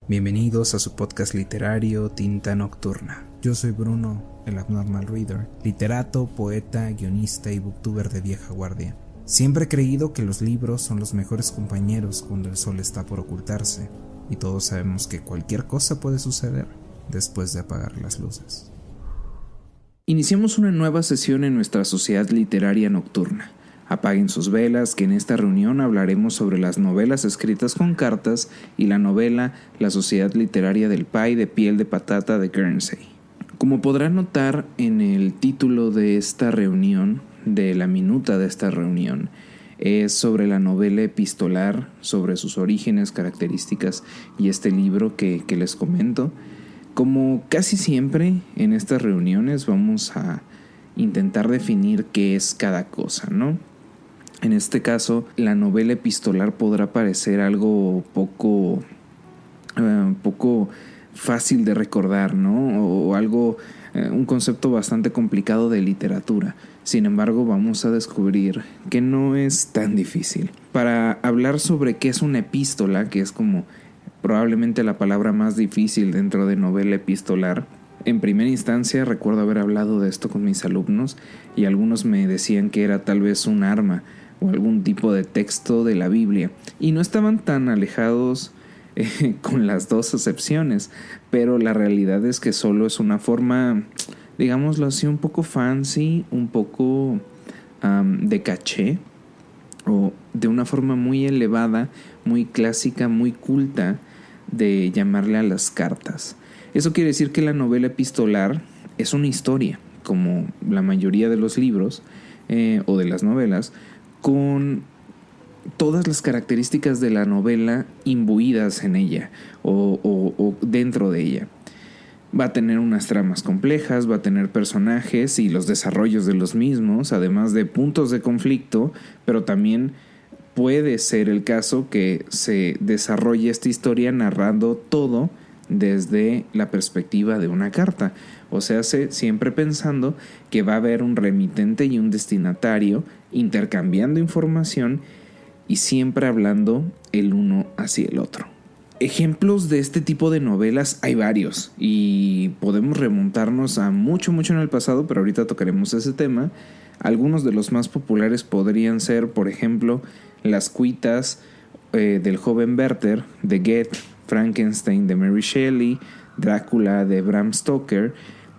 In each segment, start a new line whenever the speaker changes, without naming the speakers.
Bienvenidos a su podcast literario Tinta Nocturna. Yo soy Bruno, el Abnormal Reader, literato, poeta, guionista y booktuber de vieja guardia. Siempre he creído que los libros son los mejores compañeros cuando el sol está por ocultarse, y todos sabemos que cualquier cosa puede suceder después de apagar las luces. Iniciamos una nueva sesión en nuestra sociedad literaria nocturna. Apaguen sus velas, que en esta reunión hablaremos sobre las novelas escritas con cartas y la novela La Sociedad Literaria del Pie de Piel de Patata de Guernsey. Como podrán notar en el título de esta reunión, de la minuta de esta reunión, es sobre la novela epistolar, sobre sus orígenes, características y este libro que les comento. Como casi siempre en estas reuniones vamos a intentar definir qué es cada cosa, ¿no? En este caso, la novela epistolar podrá parecer algo poco fácil de recordar, ¿no? O algo, un concepto bastante complicado de literatura. Sin embargo, vamos a descubrir que no es tan difícil. Para hablar sobre qué es una epístola, que es como probablemente la palabra más difícil dentro de novela epistolar, en primera instancia recuerdo haber hablado de esto con mis alumnos y algunos me decían que era tal vez un arma o algún tipo de texto de la Biblia, y no estaban tan alejados con las dos acepciones, pero la realidad es que solo es una forma, digámoslo así, un poco fancy, un poco de caché, o de una forma muy elevada, muy clásica, muy culta de llamarle a las cartas. Eso quiere decir que la novela epistolar es una historia, como la mayoría de los libros o de las novelas, con todas las características de la novela imbuidas en ella o dentro de ella. Va a tener unas tramas complejas, va a tener personajes y los desarrollos de los mismos, además de puntos de conflicto, pero también puede ser el caso que se desarrolle esta historia narrando todo desde la perspectiva de una carta, o sea, siempre pensando que va a haber un remitente y un destinatario intercambiando información y siempre hablando el uno hacia el otro. Ejemplos de este tipo de novelas hay varios y podemos remontarnos a mucho en el pasado, pero ahorita tocaremos ese tema. Algunos de los más populares podrían ser, por ejemplo, Las cuitas del joven Werther de Goethe, Frankenstein de Mary Shelley, Drácula de Bram Stoker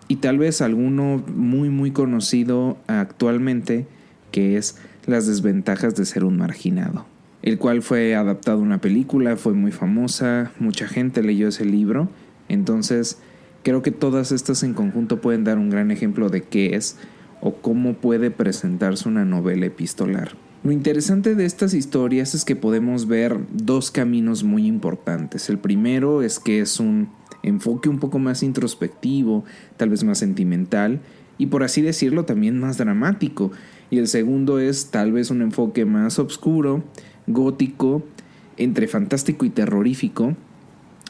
y tal vez alguno muy conocido actualmente, que es Las desventajas de ser un marginado, el cual fue adaptado a una película, fue muy famosa, mucha gente leyó ese libro. Entonces creo que todas estas en conjunto pueden dar un gran ejemplo de qué es o cómo puede presentarse una novela epistolar. Lo interesante de estas historias es que podemos ver dos caminos muy importantes. El primero es que es un enfoque un poco más introspectivo, tal vez más sentimental y, por así decirlo, también más dramático. Y el segundo es tal vez un enfoque más oscuro, gótico, entre fantástico y terrorífico.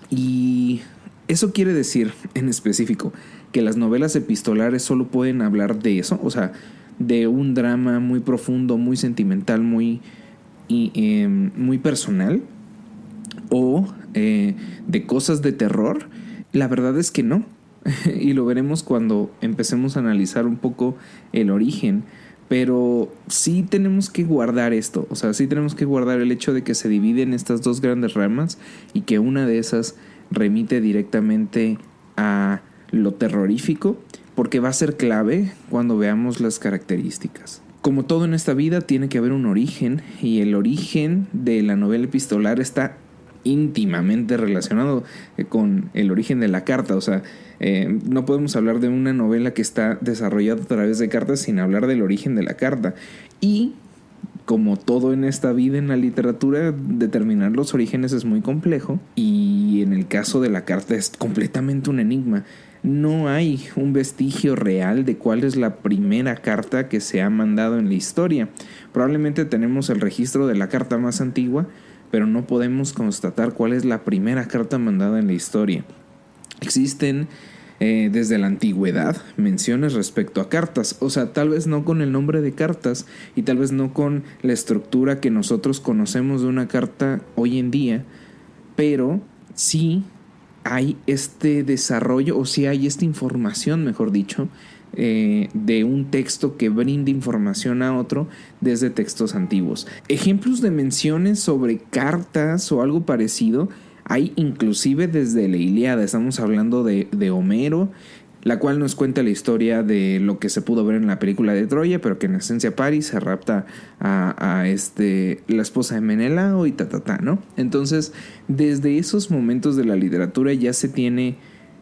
Y eso quiere decir, en específico, que las novelas epistolares solo pueden hablar de eso, o sea, de un drama muy profundo, muy sentimental, muy personal, o de cosas de terror. La verdad es que no, y lo veremos cuando empecemos a analizar un poco el origen. Pero sí tenemos que guardar esto, o sea, sí tenemos que guardar el hecho de que se dividen estas dos grandes ramas y que una de esas remite directamente a lo terrorífico, porque va a ser clave cuando veamos las características. Como todo en esta vida, tiene que haber un origen, y el origen de la novela epistolar está íntimamente relacionado con el origen de la carta. O sea, no podemos hablar de una novela que está desarrollada a través de cartas sin hablar del origen de la carta. Y como todo en esta vida, en la literatura, determinar los orígenes es muy complejo, y en el caso de la carta es completamente un enigma. No hay un vestigio real de cuál es la primera carta que se ha mandado en la historia. Probablemente tenemos el registro de la carta más antigua, pero no podemos constatar cuál es la primera carta mandada en la historia. Existen desde la antigüedad menciones respecto a cartas, o sea, tal vez no con el nombre de cartas y tal vez no con la estructura que nosotros conocemos de una carta hoy en día, pero sí hay este desarrollo, o si hay esta información, mejor dicho, de un texto que brinda información a otro desde textos antiguos. Ejemplos de menciones sobre cartas o algo parecido hay inclusive desde la Ilíada. Estamos hablando de Homero, la cual nos cuenta la historia de lo que se pudo ver en la película de Troya, pero que en esencia Paris se rapta a la esposa de Menelao y ¿no? Entonces, desde esos momentos de la literatura ya se tiene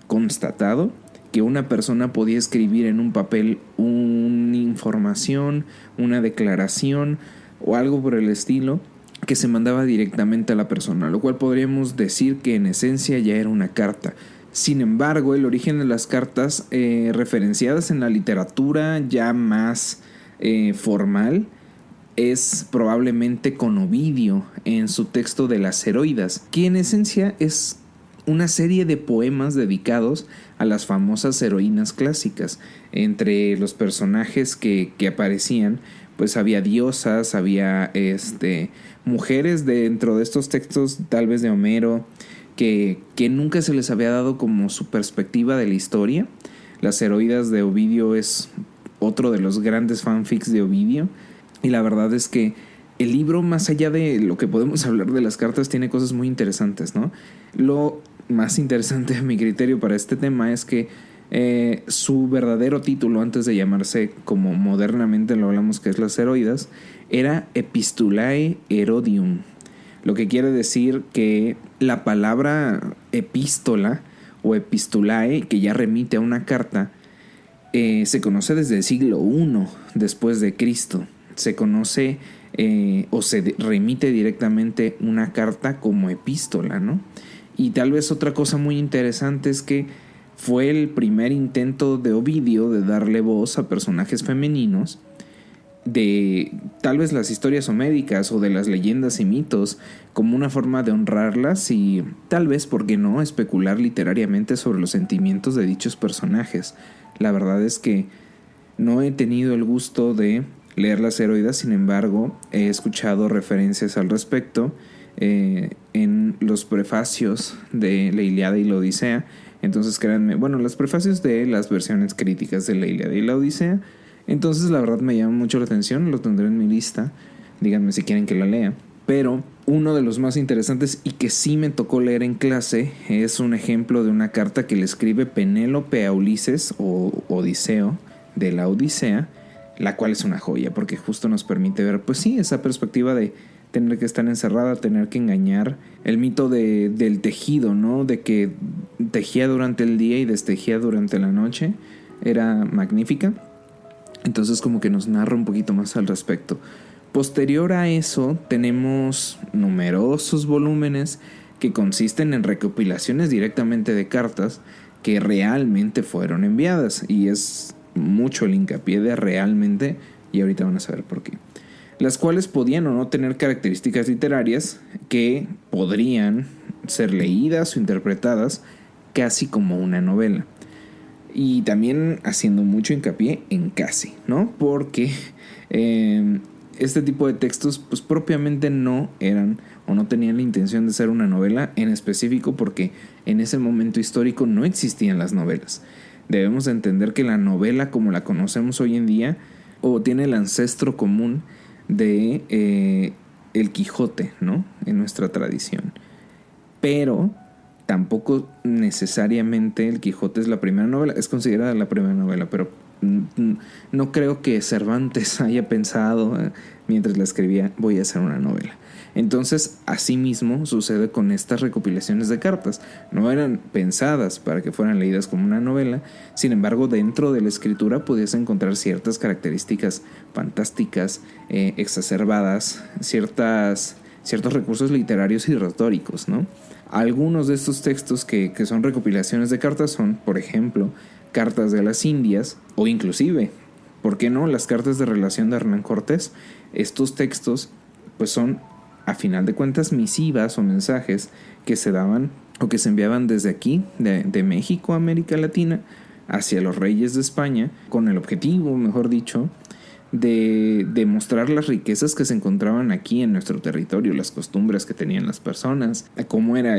constatado que una persona podía escribir en un papel una información, una declaración o algo por el estilo que se mandaba directamente a la persona, lo cual podríamos decir que en esencia ya era una carta. Sin embargo, el origen de las cartas referenciadas en la literatura ya más formal es probablemente con Ovidio en su texto de las Heroidas, que en esencia es una serie de poemas dedicados a las famosas heroínas clásicas. Entre los personajes que aparecían, pues había diosas, había mujeres dentro de estos textos, tal vez de Homero, que nunca se les había dado como su perspectiva de la historia. Las Heroidas de Ovidio es otro de los grandes fanfics de Ovidio, y la verdad es que el libro, más allá de lo que podemos hablar de las cartas, tiene cosas muy interesantes, ¿no? Lo más interesante a mi criterio para este tema es que su verdadero título, antes de llamarse como modernamente lo hablamos que es las Heroidas, era Epistulae Herodium, lo que quiere decir que la palabra epístola o epistulae, que ya remite a una carta, se conoce desde el siglo I después de Cristo. Se conoce o se remite directamente una carta como epístola, ¿no? Y tal vez otra cosa muy interesante es que fue el primer intento de Ovidio de darle voz a personajes femeninos de tal vez las historias homéricas o de las leyendas y mitos, como una forma de honrarlas y tal vez, ¿por qué no?, especular literariamente sobre los sentimientos de dichos personajes. La verdad es que no he tenido el gusto de leer las Heroidas, sin embargo he escuchado referencias al respecto en los prefacios de la Ilíada y la Odisea. Entonces créanme, bueno, los prefacios de las versiones críticas de la Ilíada y la Odisea. Entonces la verdad me llama mucho la atención, lo tendré en mi lista, díganme si quieren que la lea. Pero uno de los más interesantes y que sí me tocó leer en clase es un ejemplo de una carta que le escribe Penélope a Ulises o Odiseo de la Odisea, la cual es una joya porque justo nos permite ver, pues sí, esa perspectiva de tener que estar encerrada, tener que engañar, el mito del tejido, ¿no? De que tejía durante el día y destejía durante la noche, era magnífica. Entonces como que nos narra un poquito más al respecto. Posterior a eso tenemos numerosos volúmenes que consisten en recopilaciones directamente de cartas que realmente fueron enviadas, y es mucho el hincapié de realmente, y ahorita van a saber por qué. Las cuales podían o no tener características literarias que podrían ser leídas o interpretadas casi como una novela. Y también haciendo mucho hincapié en casi, ¿no? Porque este tipo de textos pues propiamente no eran o no tenían la intención de ser una novela en específico, porque en ese momento histórico no existían las novelas. Debemos entender que la novela como la conocemos hoy en día o tiene el ancestro común de el Quijote, ¿no? En nuestra tradición. Pero tampoco necesariamente el Quijote es la primera novela, es considerada la primera novela, pero no creo que Cervantes haya pensado mientras la escribía, voy a hacer una novela. Entonces, asimismo sucede con estas recopilaciones de cartas. No eran pensadas para que fueran leídas como una novela, sin embargo, dentro de la escritura podías encontrar ciertas características fantásticas, exacerbadas, ciertos recursos literarios y retóricos, ¿no? Algunos de estos textos que son recopilaciones de cartas son, por ejemplo, cartas de las Indias, o inclusive, ¿por qué no?, las cartas de relación de Hernán Cortés. Estos textos pues son, a final de cuentas, misivas o mensajes que se daban o que se enviaban desde aquí, de México a América Latina, hacia los reyes de España, con el objetivo, mejor dicho, de demostrar las riquezas que se encontraban aquí en nuestro territorio, las costumbres que tenían las personas, cómo era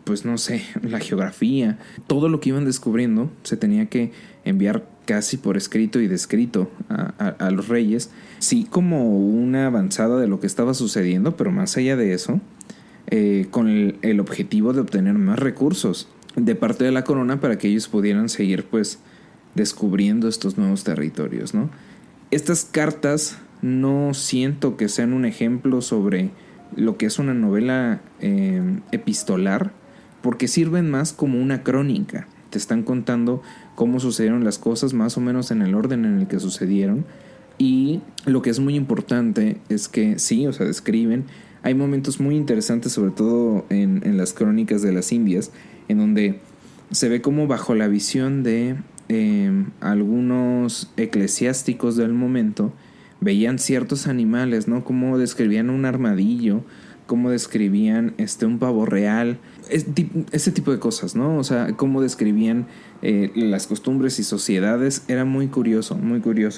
pues no sé, la geografía, todo lo que iban descubriendo se tenía que enviar casi por escrito y descrito a los reyes, sí, como una avanzada de lo que estaba sucediendo, pero más allá de eso, con el objetivo de obtener más recursos de parte de la corona para que ellos pudieran seguir pues descubriendo estos nuevos territorios, ¿no? Estas cartas no siento que sean un ejemplo sobre lo que es una novela epistolar, porque sirven más como una crónica. Te están contando cómo sucedieron las cosas más o menos en el orden en el que sucedieron. Y lo que es muy importante es que sí, o sea, describen. Hay momentos muy interesantes, sobre todo en las crónicas de las Indias, en donde se ve como bajo la visión de algunos eclesiásticos del momento veían ciertos animales, ¿no? Cómo describían un armadillo, cómo describían un pavo real, ese tipo de cosas, ¿no? O sea, cómo describían las costumbres y sociedades. Era muy curioso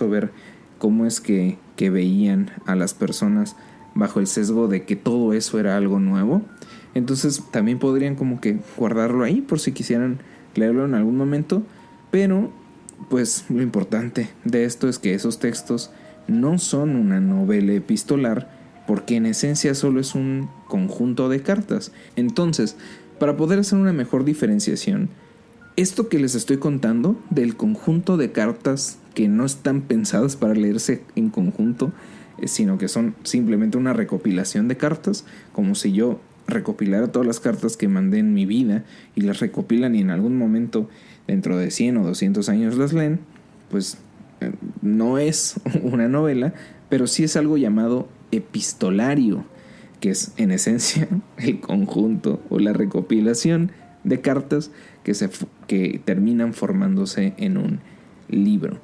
ver cómo es que veían a las personas bajo el sesgo de que todo eso era algo nuevo. Entonces también podrían como que guardarlo ahí por si quisieran leerlo en algún momento. Pero pues lo importante de esto es que esos textos no son una novela epistolar, porque en esencia solo es un conjunto de cartas. Entonces, para poder hacer una mejor diferenciación, esto que les estoy contando del conjunto de cartas que no están pensadas para leerse en conjunto, sino que son simplemente una recopilación de cartas, como si yo recopilara todas las cartas que mandé en mi vida y las recopilan y en algún momento dentro de 100 o 200 años las leen, pues no es una novela, pero sí es algo llamado epistolario, que es en esencia el conjunto o la recopilación de cartas que terminan formándose en un libro.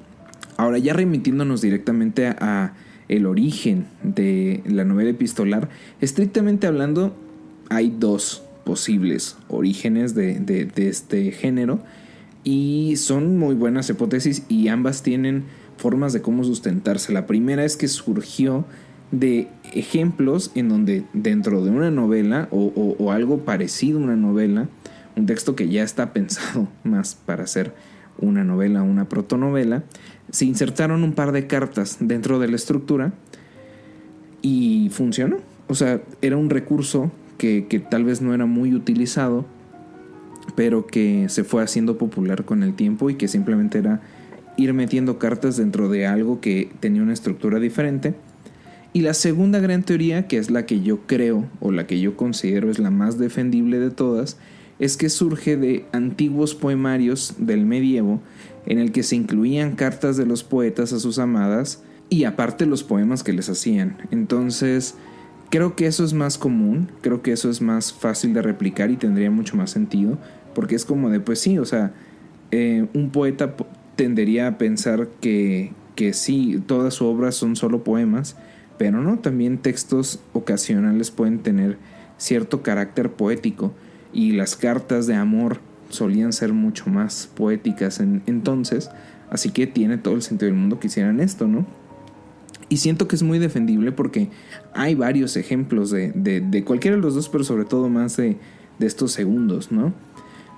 Ahora, ya remitiéndonos directamente a el origen de la novela epistolar, estrictamente hablando, hay dos posibles orígenes de este género, y son muy buenas hipótesis y ambas tienen formas de cómo sustentarse. La primera es que surgió de ejemplos en donde dentro de una novela o algo parecido a una novela, un texto que ya está pensado más para ser una novela o una protonovela, se insertaron un par de cartas dentro de la estructura y funcionó. O sea, era un recurso que tal vez no era muy utilizado, pero que se fue haciendo popular con el tiempo y que simplemente era ir metiendo cartas dentro de algo que tenía una estructura diferente. Y la segunda gran teoría, que es la que yo creo o la que yo considero es la más defendible de todas, es que surge de antiguos poemarios del medievo en el que se incluían cartas de los poetas a sus amadas y aparte los poemas que les hacían. Entonces creo que eso es más común, creo que eso es más fácil de replicar y tendría mucho más sentido, porque es como de, pues sí, o sea, un poeta tendería a pensar que sí, toda su obra son solo poemas, pero no, también textos ocasionales pueden tener cierto carácter poético, y las cartas de amor solían ser mucho más poéticas entonces, así que tiene todo el sentido del mundo que hicieran esto, ¿no? Y siento que es muy defendible porque hay varios ejemplos de cualquiera de los dos, pero sobre todo más de estos segundos, ¿no?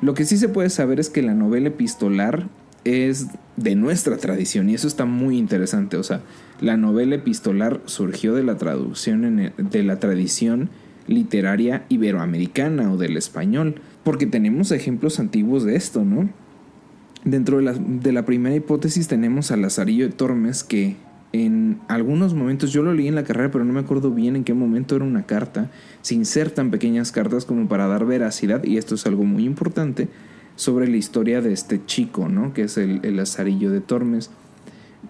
Lo que sí se puede saber es que la novela epistolar es de nuestra tradición y eso está muy interesante. O sea, la novela epistolar surgió de la traducción de la tradición literaria iberoamericana o del español, porque tenemos ejemplos antiguos de esto, ¿no? Dentro de la primera hipótesis tenemos a Lazarillo de Tormes, que en algunos momentos, yo lo leí en la carrera, pero no me acuerdo bien en qué momento era una carta. Se insertan pequeñas cartas como para dar veracidad, y esto es algo muy importante, sobre la historia de este chico, ¿no? Que es el Lazarillo de Tormes.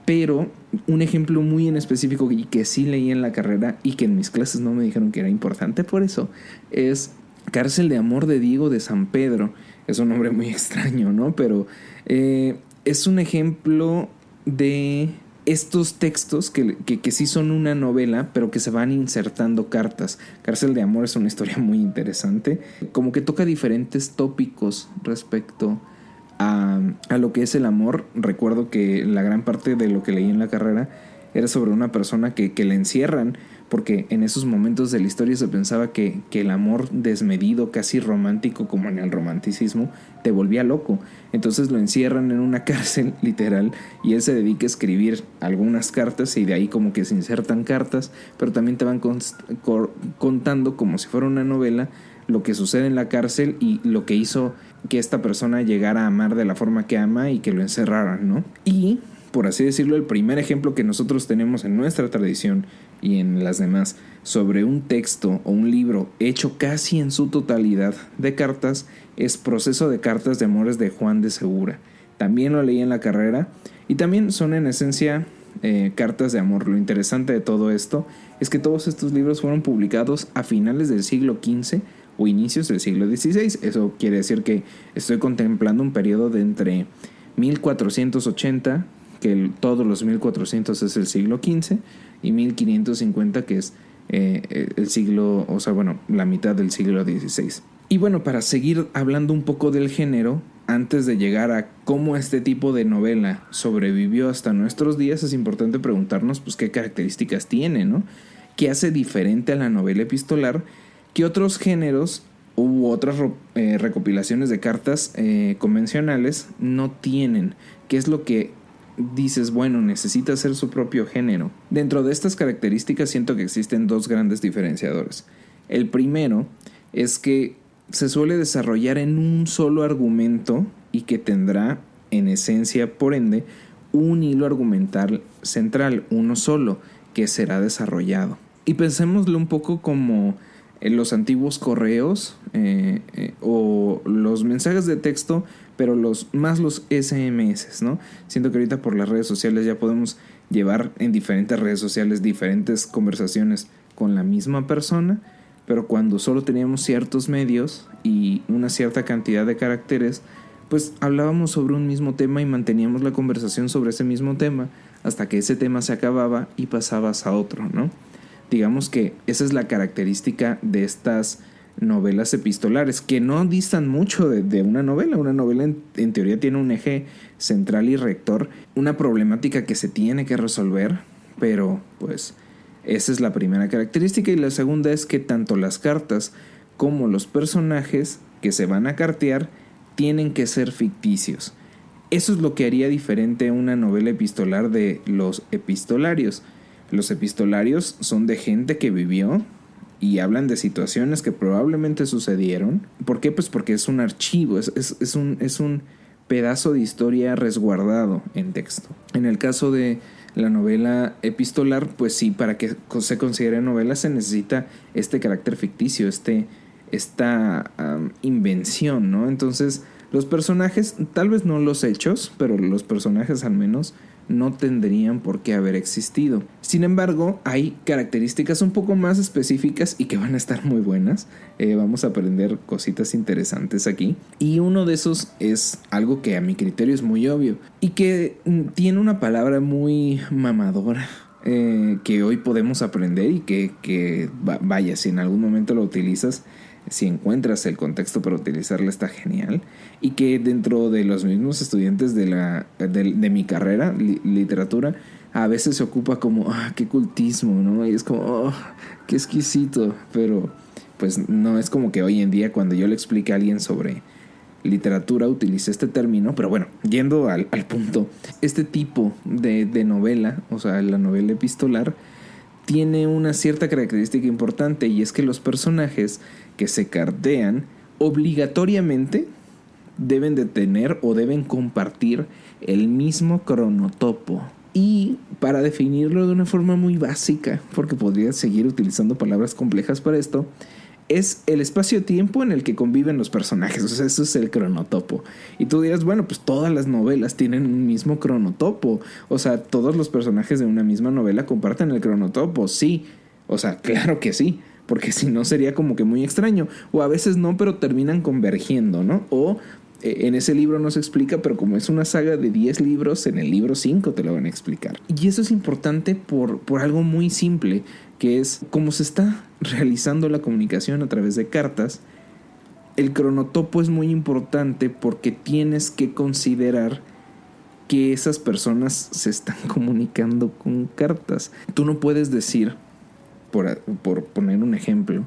Pero un ejemplo muy en específico y que sí leí en la carrera y que en mis clases no me dijeron que era importante por eso, es Cárcel de Amor de Diego de San Pedro. Es un nombre muy extraño, ¿no? Pero es un ejemplo de estos textos que sí son una novela, pero que se van insertando cartas. Cárcel de Amor es una historia muy interesante, como que toca diferentes tópicos respecto a lo que es el amor. Recuerdo que la gran parte de lo que leí en la carrera era sobre una persona que le encierran porque en esos momentos de la historia se pensaba que el amor desmedido, casi romántico como en el romanticismo, te volvía loco. Entonces lo encierran en una cárcel, literal, y él se dedica a escribir algunas cartas y de ahí como que se insertan cartas, pero también te van contando como si fuera una novela lo que sucede en la cárcel y lo que hizo que esta persona llegara a amar de la forma que ama y que lo encerraran, ¿no? Y, por así decirlo, el primer ejemplo que nosotros tenemos en nuestra tradición y en las demás sobre un texto o un libro hecho casi en su totalidad de cartas es Proceso de cartas de amores de Juan de Segura. También lo leí en la carrera y también son en esencia cartas de amor. Lo interesante de todo esto es que todos estos libros fueron publicados a finales del siglo XV o inicios del siglo XVI. Eso quiere decir que estoy contemplando un periodo de entre 1480, que todos los 1400 es el siglo XV, y 1550, que es el siglo, o sea, bueno, la mitad del siglo XVI. Y bueno, para seguir hablando un poco del género, antes de llegar a cómo este tipo de novela sobrevivió hasta nuestros días, es importante preguntarnos pues qué características tiene, ¿no? ¿Qué hace diferente a la novela epistolar que otros géneros u otras recopilaciones de cartas convencionales no tienen? ¿Qué es lo que dices, bueno, necesita ser su propio género? Dentro de estas características siento que existen dos grandes diferenciadores. El primero es que se suele desarrollar en un solo argumento y que tendrá, en esencia, por ende, un hilo argumental central, uno solo, que será desarrollado. Y pensémoslo un poco como en los antiguos correos o los mensajes de texto, pero los SMS, ¿no? Siento que ahorita por las redes sociales ya podemos llevar en diferentes redes sociales diferentes conversaciones con la misma persona, pero cuando solo teníamos ciertos medios y una cierta cantidad de caracteres, pues hablábamos sobre un mismo tema y manteníamos la conversación sobre ese mismo tema hasta que ese tema se acababa y pasabas a otro, ¿no? Digamos que esa es la característica de estas novelas epistolares, que no distan mucho de una novela. Una novela en teoría tiene un eje central y rector, una problemática que se tiene que resolver, pero pues esa es la primera característica. Y la segunda es que tanto las cartas como los personajes que se van a cartear tienen que ser ficticios. Eso es lo que haría diferente una novela epistolar de los epistolarios. Los epistolarios son de gente que vivió y hablan de situaciones que probablemente sucedieron. ¿Por qué? Pues porque es un archivo, es un pedazo de historia resguardado en texto. En el caso de la novela epistolar, pues sí, para que se considere novela se necesita este carácter ficticio, esta invención, ¿no? Entonces, los personajes, tal vez no los hechos, pero los personajes al menos no tendrían por qué haber existido. Sin embargo, hay características un poco más específicas y que van a estar muy buenas. Vamos a aprender cositas interesantes aquí. Y uno de esos es algo que a mi criterio es muy obvio y que tiene una palabra muy mamadora que hoy podemos aprender y que vaya, si en algún momento lo utilizas, si encuentras el contexto para utilizarla, está genial. Y que dentro de los mismos estudiantes de mi carrera, literatura, a veces se ocupa como, qué cultismo, ¿no? Y es como, qué exquisito. Pero pues no es como que hoy en día cuando yo le explique a alguien sobre literatura utilice este término. Pero bueno, yendo al punto, este tipo de novela, o sea, la novela epistolar, tiene una cierta característica importante, y es que los personajes que se cartean obligatoriamente deben de tener o deben compartir el mismo cronotopo. Y para definirlo de una forma muy básica, porque podría seguir utilizando palabras complejas para esto, es el espacio-tiempo en el que conviven los personajes. O sea, eso es el cronotopo. Y tú dirás, bueno, pues todas las novelas tienen un mismo cronotopo. O sea, todos los personajes de una misma novela comparten el cronotopo. Sí, o sea, claro que sí, porque si no sería como que muy extraño. O a veces no, pero terminan convergiendo, ¿no? O en ese libro no se explica, pero como es una saga de 10 libros, en el libro 5 te lo van a explicar. Y eso es importante por algo muy simple, que es cómo se está realizando la comunicación a través de cartas. El cronotopo es muy importante porque tienes que considerar que esas personas se están comunicando con cartas. Tú no puedes decir, por poner un ejemplo,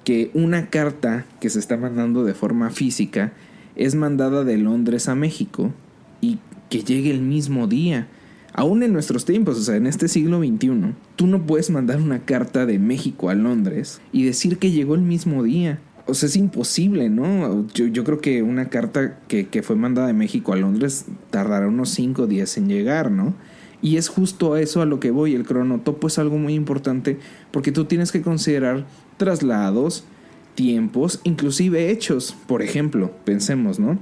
que una carta que se está mandando de forma física es mandada de Londres a México y que llegue el mismo día. Aún en nuestros tiempos, o sea, en este siglo XXI, tú no puedes mandar una carta de México a Londres y decir que llegó el mismo día. O sea, es imposible, ¿no? Yo creo que una carta que fue mandada de México a Londres tardará unos 5 días en llegar, ¿no? Y es justo a eso a lo que voy. El cronotopo es algo muy importante porque tú tienes que considerar traslados, tiempos, inclusive hechos. Por ejemplo, pensemos, ¿no?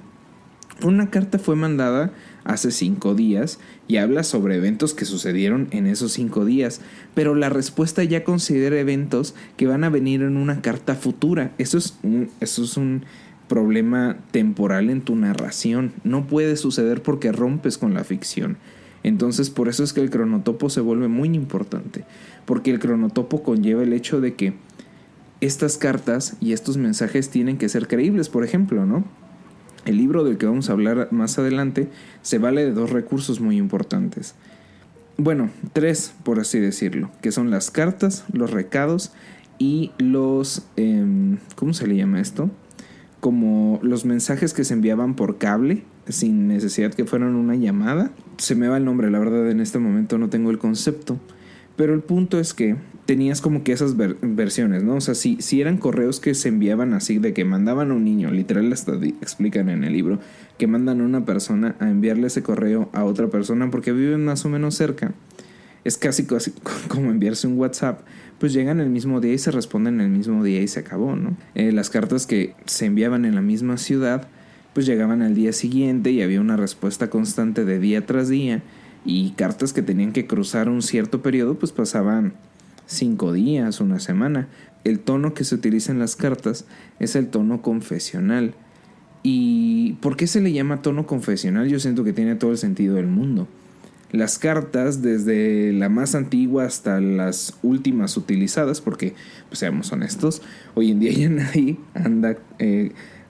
Una carta fue mandada hace 5 días y habla sobre eventos que sucedieron en esos 5 días, pero la respuesta ya considera eventos que van a venir en una carta futura. Eso es un problema temporal en tu narración. No puede suceder porque rompes con la ficción. Entonces, por eso es que el cronotopo se vuelve muy importante, porque el cronotopo conlleva el hecho de que estas cartas y estos mensajes tienen que ser creíbles. Por ejemplo, ¿no? El libro del que vamos a hablar más adelante se vale de 2 recursos muy importantes. Bueno, 3 por así decirlo, que son las cartas, los recados y los... ¿cómo se le llama esto? Como los mensajes que se enviaban por cable, sin necesidad que fueran una llamada. Se me va el nombre, la verdad en este momento no tengo el concepto. Pero el punto es que tenías como que esas versiones, ¿no? O sea, si eran correos que se enviaban así, de que mandaban a un niño, literal hasta explican en el libro, que mandan a una persona a enviarle ese correo a otra persona porque viven más o menos cerca. Es casi como enviarse un WhatsApp, pues llegan el mismo día y se responden el mismo día y se acabó, ¿no? Las cartas que se enviaban en la misma ciudad, pues llegaban al día siguiente y había una respuesta constante de día tras día. Y cartas que tenían que cruzar un cierto periodo, pues pasaban 5 días, una semana. El tono que se utiliza en las cartas es el tono confesional. ¿Y por qué se le llama tono confesional? Yo siento que tiene todo el sentido del mundo. Las cartas, desde la más antigua hasta las últimas utilizadas, porque, pues seamos honestos, hoy en día ya nadie anda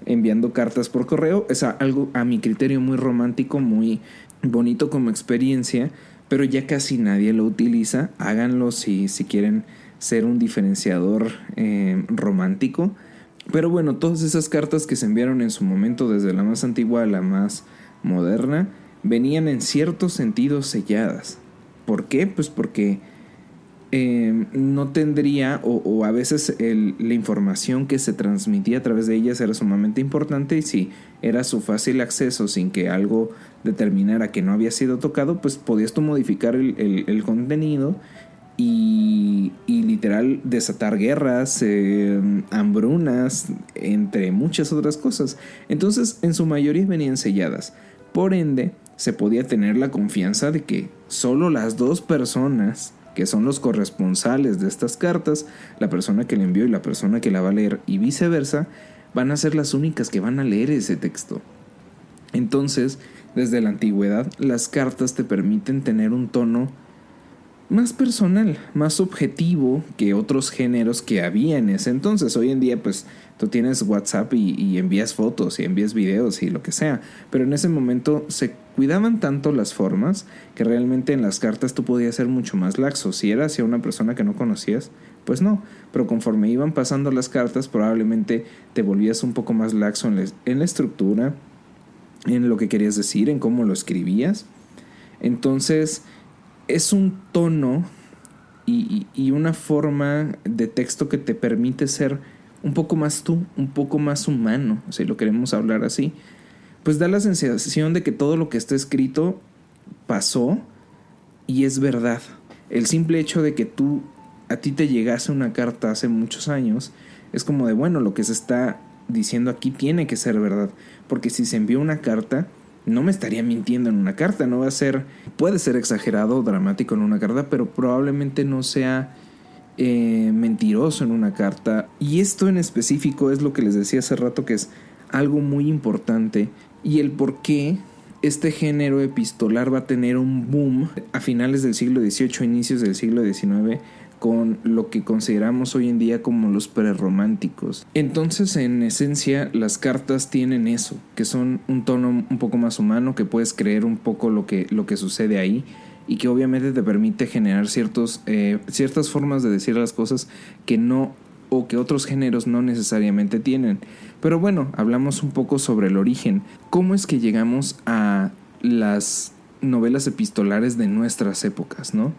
enviando cartas por correo. Es algo a mi criterio muy romántico, muy bonito como experiencia, pero ya casi nadie lo utiliza. Háganlo si quieren ser un diferenciador romántico. Pero bueno, todas esas cartas que se enviaron en su momento, desde la más antigua a la más moderna, venían en cierto sentido selladas. ¿Por qué? Pues porque no tendría o a veces la información que se transmitía a través de ellas era sumamente importante, y si era su fácil acceso sin que algo determinara que no había sido tocado, pues podías tú modificar el contenido y literal desatar guerras, hambrunas, entre muchas otras cosas. Entonces en su mayoría venían selladas. Por ende, se podía tener la confianza de que solo las 2 personas que son los corresponsales de estas cartas, la persona que la envió y la persona que la va a leer, y viceversa, van a ser las únicas que van a leer ese texto. Entonces, desde la antigüedad, las cartas te permiten tener un tono más personal, más objetivo que otros géneros que había en ese entonces. Hoy en día, pues, tú tienes WhatsApp y envías fotos y envías videos y lo que sea, pero en ese momento se cuidaban tanto las formas que realmente en las cartas tú podías ser mucho más laxo. Si era hacia una persona que no conocías, pues no, pero conforme iban pasando las cartas, probablemente te volvías un poco más laxo en la estructura, en lo que querías decir, en cómo lo escribías. Entonces es un tono y una forma de texto que te permite ser un poco más tú, un poco más humano, si lo queremos hablar así. Pues da la sensación de que todo lo que está escrito pasó y es verdad. El simple hecho de que a ti te llegase una carta hace muchos años, es como de, bueno, lo que se está diciendo aquí tiene que ser verdad, porque si se envió una carta, no me estaría mintiendo en una carta. No va a ser, puede ser exagerado o dramático en una carta, pero probablemente no sea mentiroso en una carta. Y esto en específico es lo que les decía hace rato, que es algo muy importante, y el por qué este género epistolar va a tener un boom a finales del siglo XVIII, inicios del siglo XIX, con lo que consideramos hoy en día como los prerrománticos. Entonces, en esencia, las cartas tienen eso, que son un tono un poco más humano, que puedes creer un poco lo que sucede ahí, y que obviamente te permite generar ciertas formas de decir las cosas que no, o que otros géneros no necesariamente tienen. Pero bueno, hablamos un poco sobre el origen. ¿Cómo es que llegamos a las novelas epistolares de nuestras épocas, ¿no?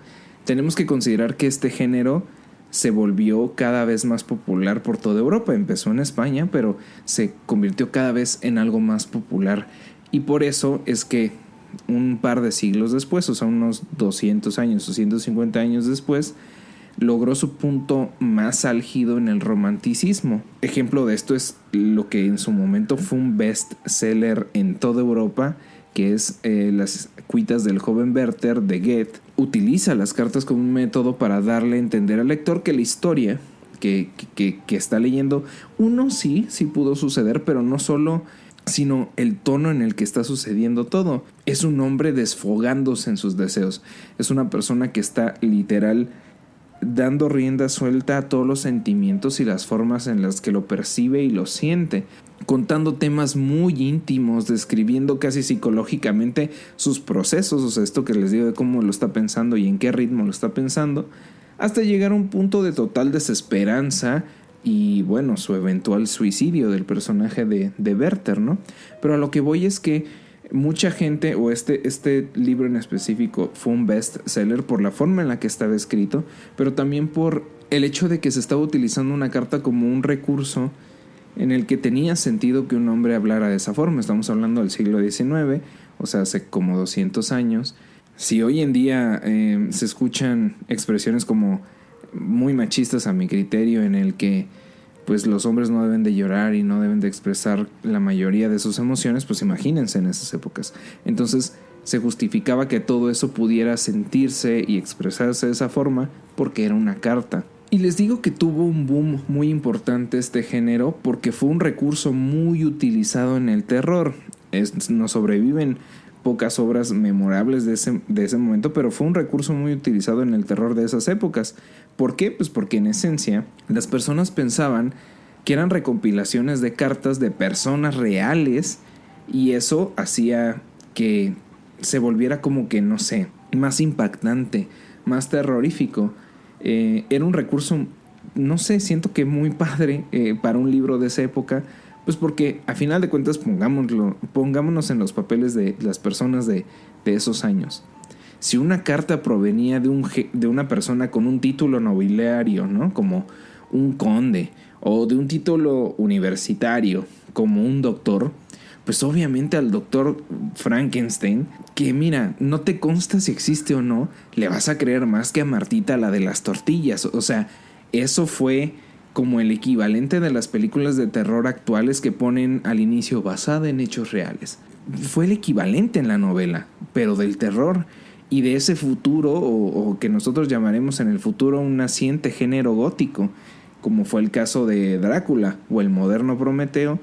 Tenemos que considerar que este género se volvió cada vez más popular por toda Europa. Empezó en España, pero se convirtió cada vez en algo más popular. Y por eso es que un par de siglos después, o sea, unos 200 años o 150 años después, logró su punto más álgido en el romanticismo. Ejemplo de esto es lo que en su momento fue un bestseller en toda Europa, que es Las cuitas del joven Werther de Goethe. Utiliza las cartas como un método para darle a entender al lector que la historia que está leyendo, sí pudo suceder, pero no solo, sino el tono en el que está sucediendo todo. Es un hombre desfogándose en sus deseos. Es una persona que está literal dando rienda suelta a todos los sentimientos y las formas en las que lo percibe y lo siente, contando temas muy íntimos, describiendo casi psicológicamente sus procesos, o sea, esto que les digo de cómo lo está pensando y en qué ritmo lo está pensando, hasta llegar a un punto de total desesperanza y, bueno, su eventual suicidio del personaje de Werther, ¿no? Pero a lo que voy es que mucha gente, o este libro en específico fue un bestseller por la forma en la que estaba escrito, pero también por el hecho de que se estaba utilizando una carta como un recurso en el que tenía sentido que un hombre hablara de esa forma. Estamos hablando del siglo XIX, o sea, hace como 200 años. Si hoy en día se escuchan expresiones como muy machistas a mi criterio, en el que pues los hombres no deben de llorar y no deben de expresar la mayoría de sus emociones, pues imagínense en esas épocas. Entonces se justificaba que todo eso pudiera sentirse y expresarse de esa forma porque era una carta. Y les digo que tuvo un boom muy importante este género porque fue un recurso muy utilizado en el terror. Nos sobreviven pocas obras memorables de ese momento, pero fue un recurso muy utilizado en el terror de esas épocas. ¿Por qué? Pues porque en esencia las personas pensaban que eran recopilaciones de cartas de personas reales y eso hacía que se volviera como que, no sé, más impactante, más terrorífico. Era un recurso, no sé, siento que muy padre para un libro de esa época. Pues porque a final de cuentas pongámonos en los papeles de las personas de esos años. Si una carta provenía de una persona con un título nobiliario, ¿no? Como un conde, o de un título universitario, como un doctor, pues obviamente al doctor Frankenstein, que mira, no te consta si existe o no, le vas a creer más que a Martita, la de las tortillas. O sea, eso fue como el equivalente de las películas de terror actuales que ponen al inicio basada en hechos reales. Fue el equivalente en la novela, pero del terror y de ese futuro, o que nosotros llamaremos en el futuro un naciente género gótico, como fue el caso de Drácula o el moderno Prometeo,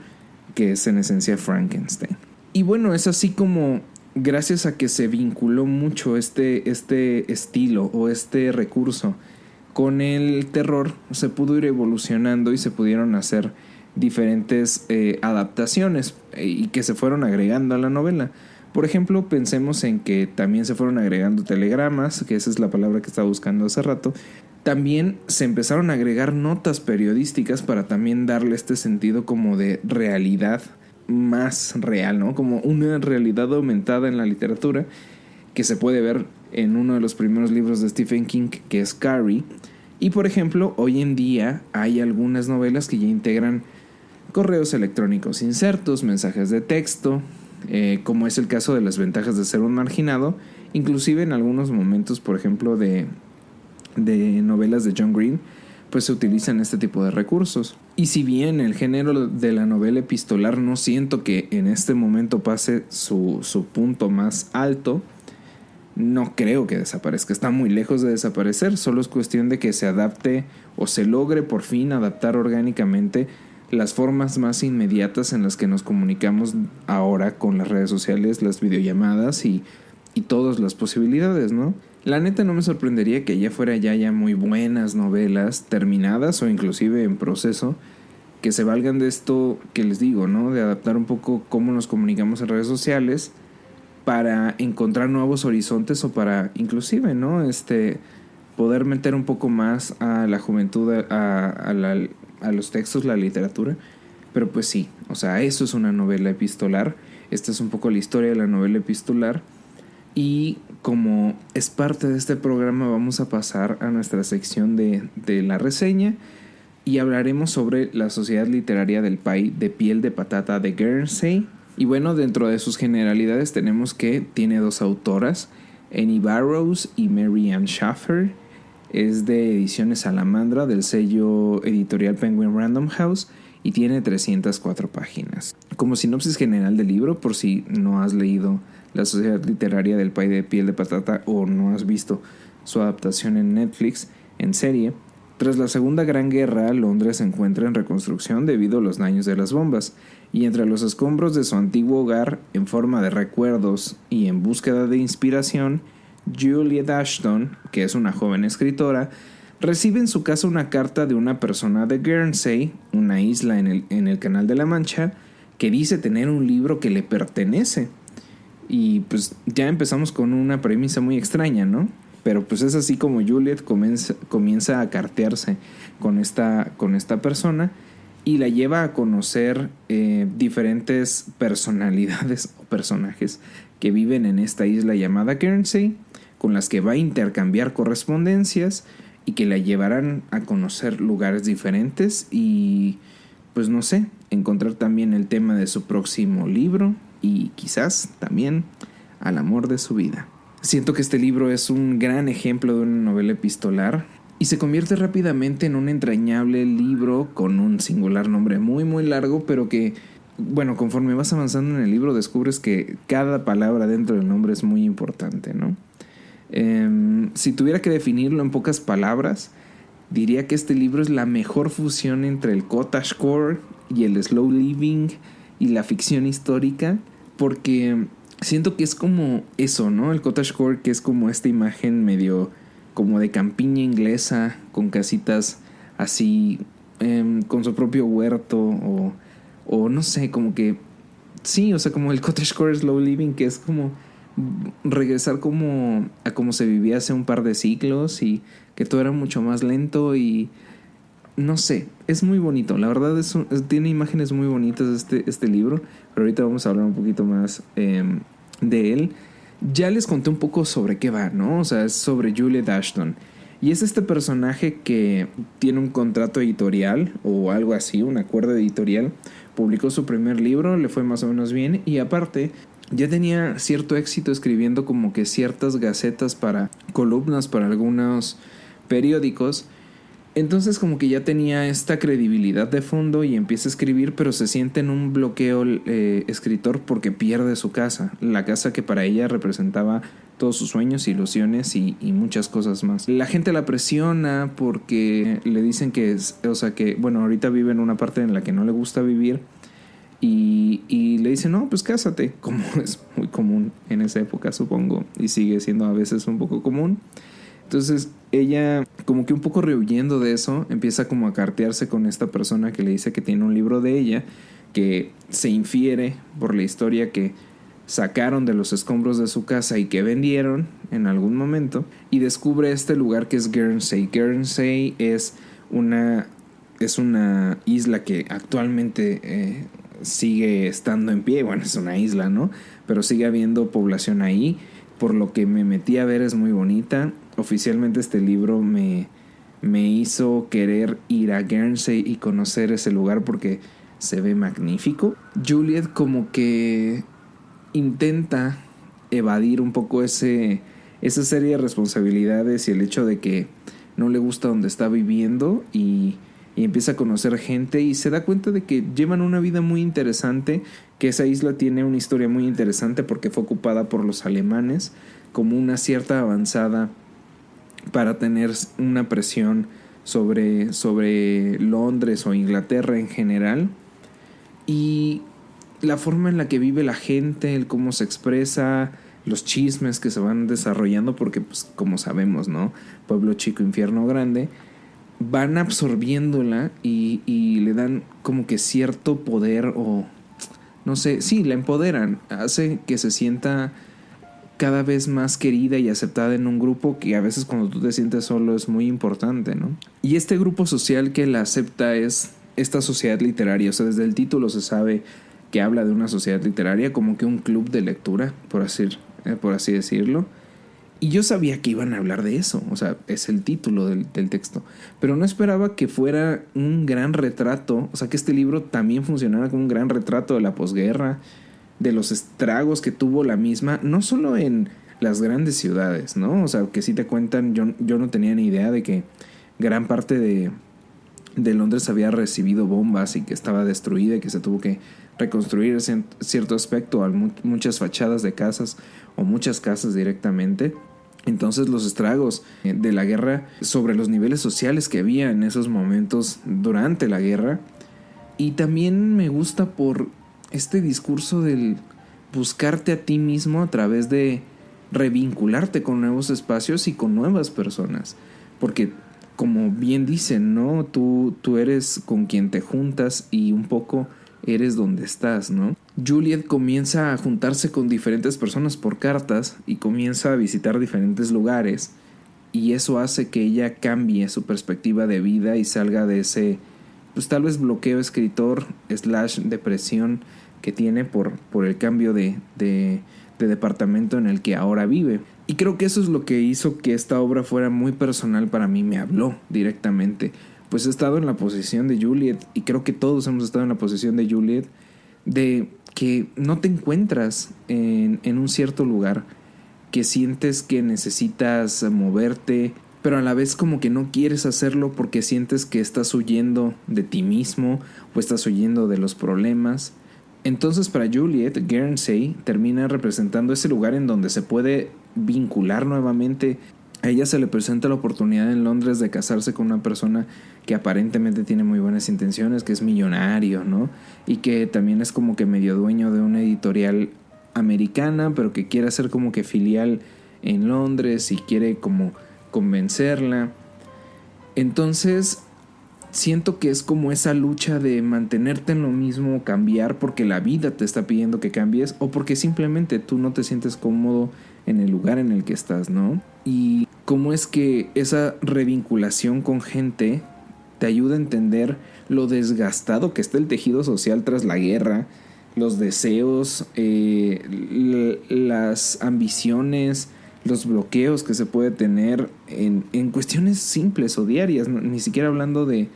que es en esencia Frankenstein. Y bueno, es así como gracias a que se vinculó mucho este estilo o este recurso con el terror, se pudo ir evolucionando y se pudieron hacer diferentes adaptaciones y que se fueron agregando a la novela. Por ejemplo, pensemos en que también se fueron agregando telegramas, que esa es la palabra que estaba buscando hace rato. También se empezaron a agregar notas periodísticas para también darle este sentido como de realidad más real, ¿no? Como una realidad aumentada en la literatura que se puede ver en uno de los primeros libros de Stephen King, que es Carrie. Y por ejemplo, hoy en día hay algunas novelas que ya integran correos electrónicos insertos, mensajes de texto, como es el caso de Las ventajas de ser un marginado. Inclusive en algunos momentos, por ejemplo, de novelas de John Green, pues se utilizan este tipo de recursos. Y si bien el género de la novela epistolar no siento que en este momento pase su punto más alto, no creo que desaparezca, está muy lejos de desaparecer, solo es cuestión de que se adapte o se logre por fin adaptar orgánicamente las formas más inmediatas en las que nos comunicamos ahora con las redes sociales, las videollamadas y todas las posibilidades, ¿no? La neta no me sorprendería que allá afuera ya haya muy buenas novelas terminadas o inclusive en proceso que se valgan de esto que les digo, ¿no? De adaptar un poco cómo nos comunicamos en redes sociales para encontrar nuevos horizontes o para inclusive, ¿no? Poder meter un poco más a la juventud a los textos, la literatura. Pero pues sí, o sea, eso es una novela epistolar. Esta es un poco la historia de la novela epistolar. Y como es parte de este programa, vamos a pasar a nuestra sección de la reseña y hablaremos sobre la Sociedad Literaria del Pay de Piel de Patata de Guernsey. Y bueno, dentro de sus generalidades tenemos que tiene 2 autoras, Annie Barrows y Mary Ann Schaffer. Es de Ediciones Salamandra del sello editorial Penguin Random House y tiene 304 páginas. Como sinopsis general del libro, por si no has leído La Sociedad Literaria del Pay de Piel de Patata o no has visto su adaptación en Netflix en serie, tras la Segunda Gran Guerra, Londres se encuentra en reconstrucción debido a los daños de las bombas, y entre los escombros de su antiguo hogar, en forma de recuerdos y en búsqueda de inspiración, Juliet Ashton, que es una joven escritora, recibe en su casa una carta de una persona de Guernsey, una isla en el Canal de la Mancha, que dice tener un libro que le pertenece. Y pues ya empezamos con una premisa muy extraña, ¿no? Pero pues es así como Juliet comienza a cartearse con esta persona y la lleva a conocer diferentes personalidades o personajes que viven en esta isla llamada Guernsey, con las que va a intercambiar correspondencias y que la llevarán a conocer lugares diferentes y pues no sé, encontrar también el tema de su próximo libro y quizás también al amor de su vida. Siento que este libro es un gran ejemplo de una novela epistolar y se convierte rápidamente en un entrañable libro con un singular nombre muy muy largo, pero que, bueno, conforme vas avanzando en el libro descubres que cada palabra dentro del nombre es muy importante, ¿no? Si tuviera que definirlo en pocas palabras, diría que este libro es la mejor fusión entre el cottagecore y el slow living y la ficción histórica, porque siento que es como eso, ¿no? El cottagecore, que es como esta imagen medio como de campiña inglesa, con casitas así, con su propio huerto, o no sé, como que sí, o sea, como el cottagecore slow living, que es como regresar como a como se vivía hace un par de siglos y que todo era mucho más lento y no sé, es muy bonito. La verdad tiene imágenes muy bonitas este libro, pero ahorita vamos a hablar un poquito más de él. Ya les conté un poco sobre qué va, ¿no? O sea, es sobre Juliet Ashton. Y es este personaje que tiene un contrato editorial o algo así, un acuerdo editorial. Publicó su primer libro, le fue más o menos bien y aparte ya tenía cierto éxito escribiendo como que ciertas gacetas columnas para algunos periódicos. Entonces como que ya tenía esta credibilidad de fondo y empieza a escribir, pero se siente en un bloqueo escritor porque pierde su casa, la casa que para ella representaba todos sus sueños, ilusiones y muchas cosas más. La gente la presiona porque le dicen que bueno, ahorita vive en una parte en la que no le gusta vivir y le dicen, no, pues cásate, como es muy común en esa época, supongo, y sigue siendo a veces un poco común. Entonces ella, como que un poco rehuyendo de eso, empieza como a cartearse con esta persona que le dice que tiene un libro de ella, que se infiere por la historia que sacaron de los escombros de su casa y que vendieron en algún momento, y descubre este lugar que es Guernsey. Guernsey es una isla que actualmente sigue estando en pie. Bueno, es una isla, ¿no? Pero sigue habiendo población ahí. Por lo que me metí a ver, es muy bonita. Oficialmente este libro me hizo querer ir a Guernsey y conocer ese lugar porque se ve magnífico. Juliet como que intenta evadir un poco esa serie de responsabilidades y el hecho de que no le gusta donde está viviendo y empieza a conocer gente y se da cuenta de que llevan una vida muy interesante, que esa isla tiene una historia muy interesante porque fue ocupada por los alemanes como una cierta avanzada para tener una presión sobre Londres o Inglaterra en general, y la forma en la que vive la gente, el cómo se expresa, los chismes que se van desarrollando, porque pues como sabemos, ¿no? Pueblo chico, infierno grande, van absorbiéndola y le dan como que cierto poder o no sé, sí, la empoderan, hace que se sienta cada vez más querida y aceptada en un grupo que a veces cuando tú te sientes solo es muy importante, ¿no? Y este grupo social que la acepta es esta sociedad literaria. O sea, desde el título se sabe que habla de una sociedad literaria, como que un club de lectura, por así decirlo. Y yo sabía que iban a hablar de eso, o sea, es el título del texto. Pero no esperaba que fuera un gran retrato, o sea, que este libro también funcionara como un gran retrato de la posguerra, de los estragos que tuvo la misma, no solo en las grandes ciudades, ¿no? O sea, que sí te cuentan, yo no tenía ni idea de que gran parte de Londres había recibido bombas y que estaba destruida y que se tuvo que reconstruir en cierto aspecto, muchas fachadas de casas o muchas casas directamente. Entonces los estragos de la guerra sobre los niveles sociales que había en esos momentos durante la guerra. Y también me gusta por este discurso del buscarte a ti mismo a través de revincularte con nuevos espacios y con nuevas personas. Porque como bien dicen, ¿no? Tú eres con quien te juntas y un poco eres donde estás, ¿no? Juliet comienza a juntarse con diferentes personas por cartas y comienza a visitar diferentes lugares, y eso hace que ella cambie su perspectiva de vida y salga de ese, pues tal vez bloqueo escritor / depresión que tiene por el cambio de departamento en el que ahora vive. Y creo que eso es lo que hizo que esta obra fuera muy personal para mí, me habló directamente. Pues he estado en la posición de Juliet, y creo que todos hemos estado en la posición de Juliet, de que no te encuentras en un cierto lugar, que sientes que necesitas moverte, pero a la vez como que no quieres hacerlo porque sientes que estás huyendo de ti mismo o estás huyendo de los problemas. Entonces para Juliet, Guernsey termina representando ese lugar en donde se puede vincular nuevamente. A ella se le presenta la oportunidad en Londres de casarse con una persona que aparentemente tiene muy buenas intenciones, que es millonario, ¿no? Y que también es como que medio dueño de una editorial americana, pero que quiere hacer como que filial en Londres y quiere como convencerla. Entonces siento que es como esa lucha de mantenerte en lo mismo, cambiar porque la vida te está pidiendo que cambies o porque simplemente tú no te sientes cómodo en el lugar en el que estás, ¿no? Y cómo es que esa revinculación con gente te ayuda a entender lo desgastado que está el tejido social tras la guerra, los deseos, las ambiciones, los bloqueos que se puede tener en cuestiones simples o diarias, ¿no? Ni siquiera hablando de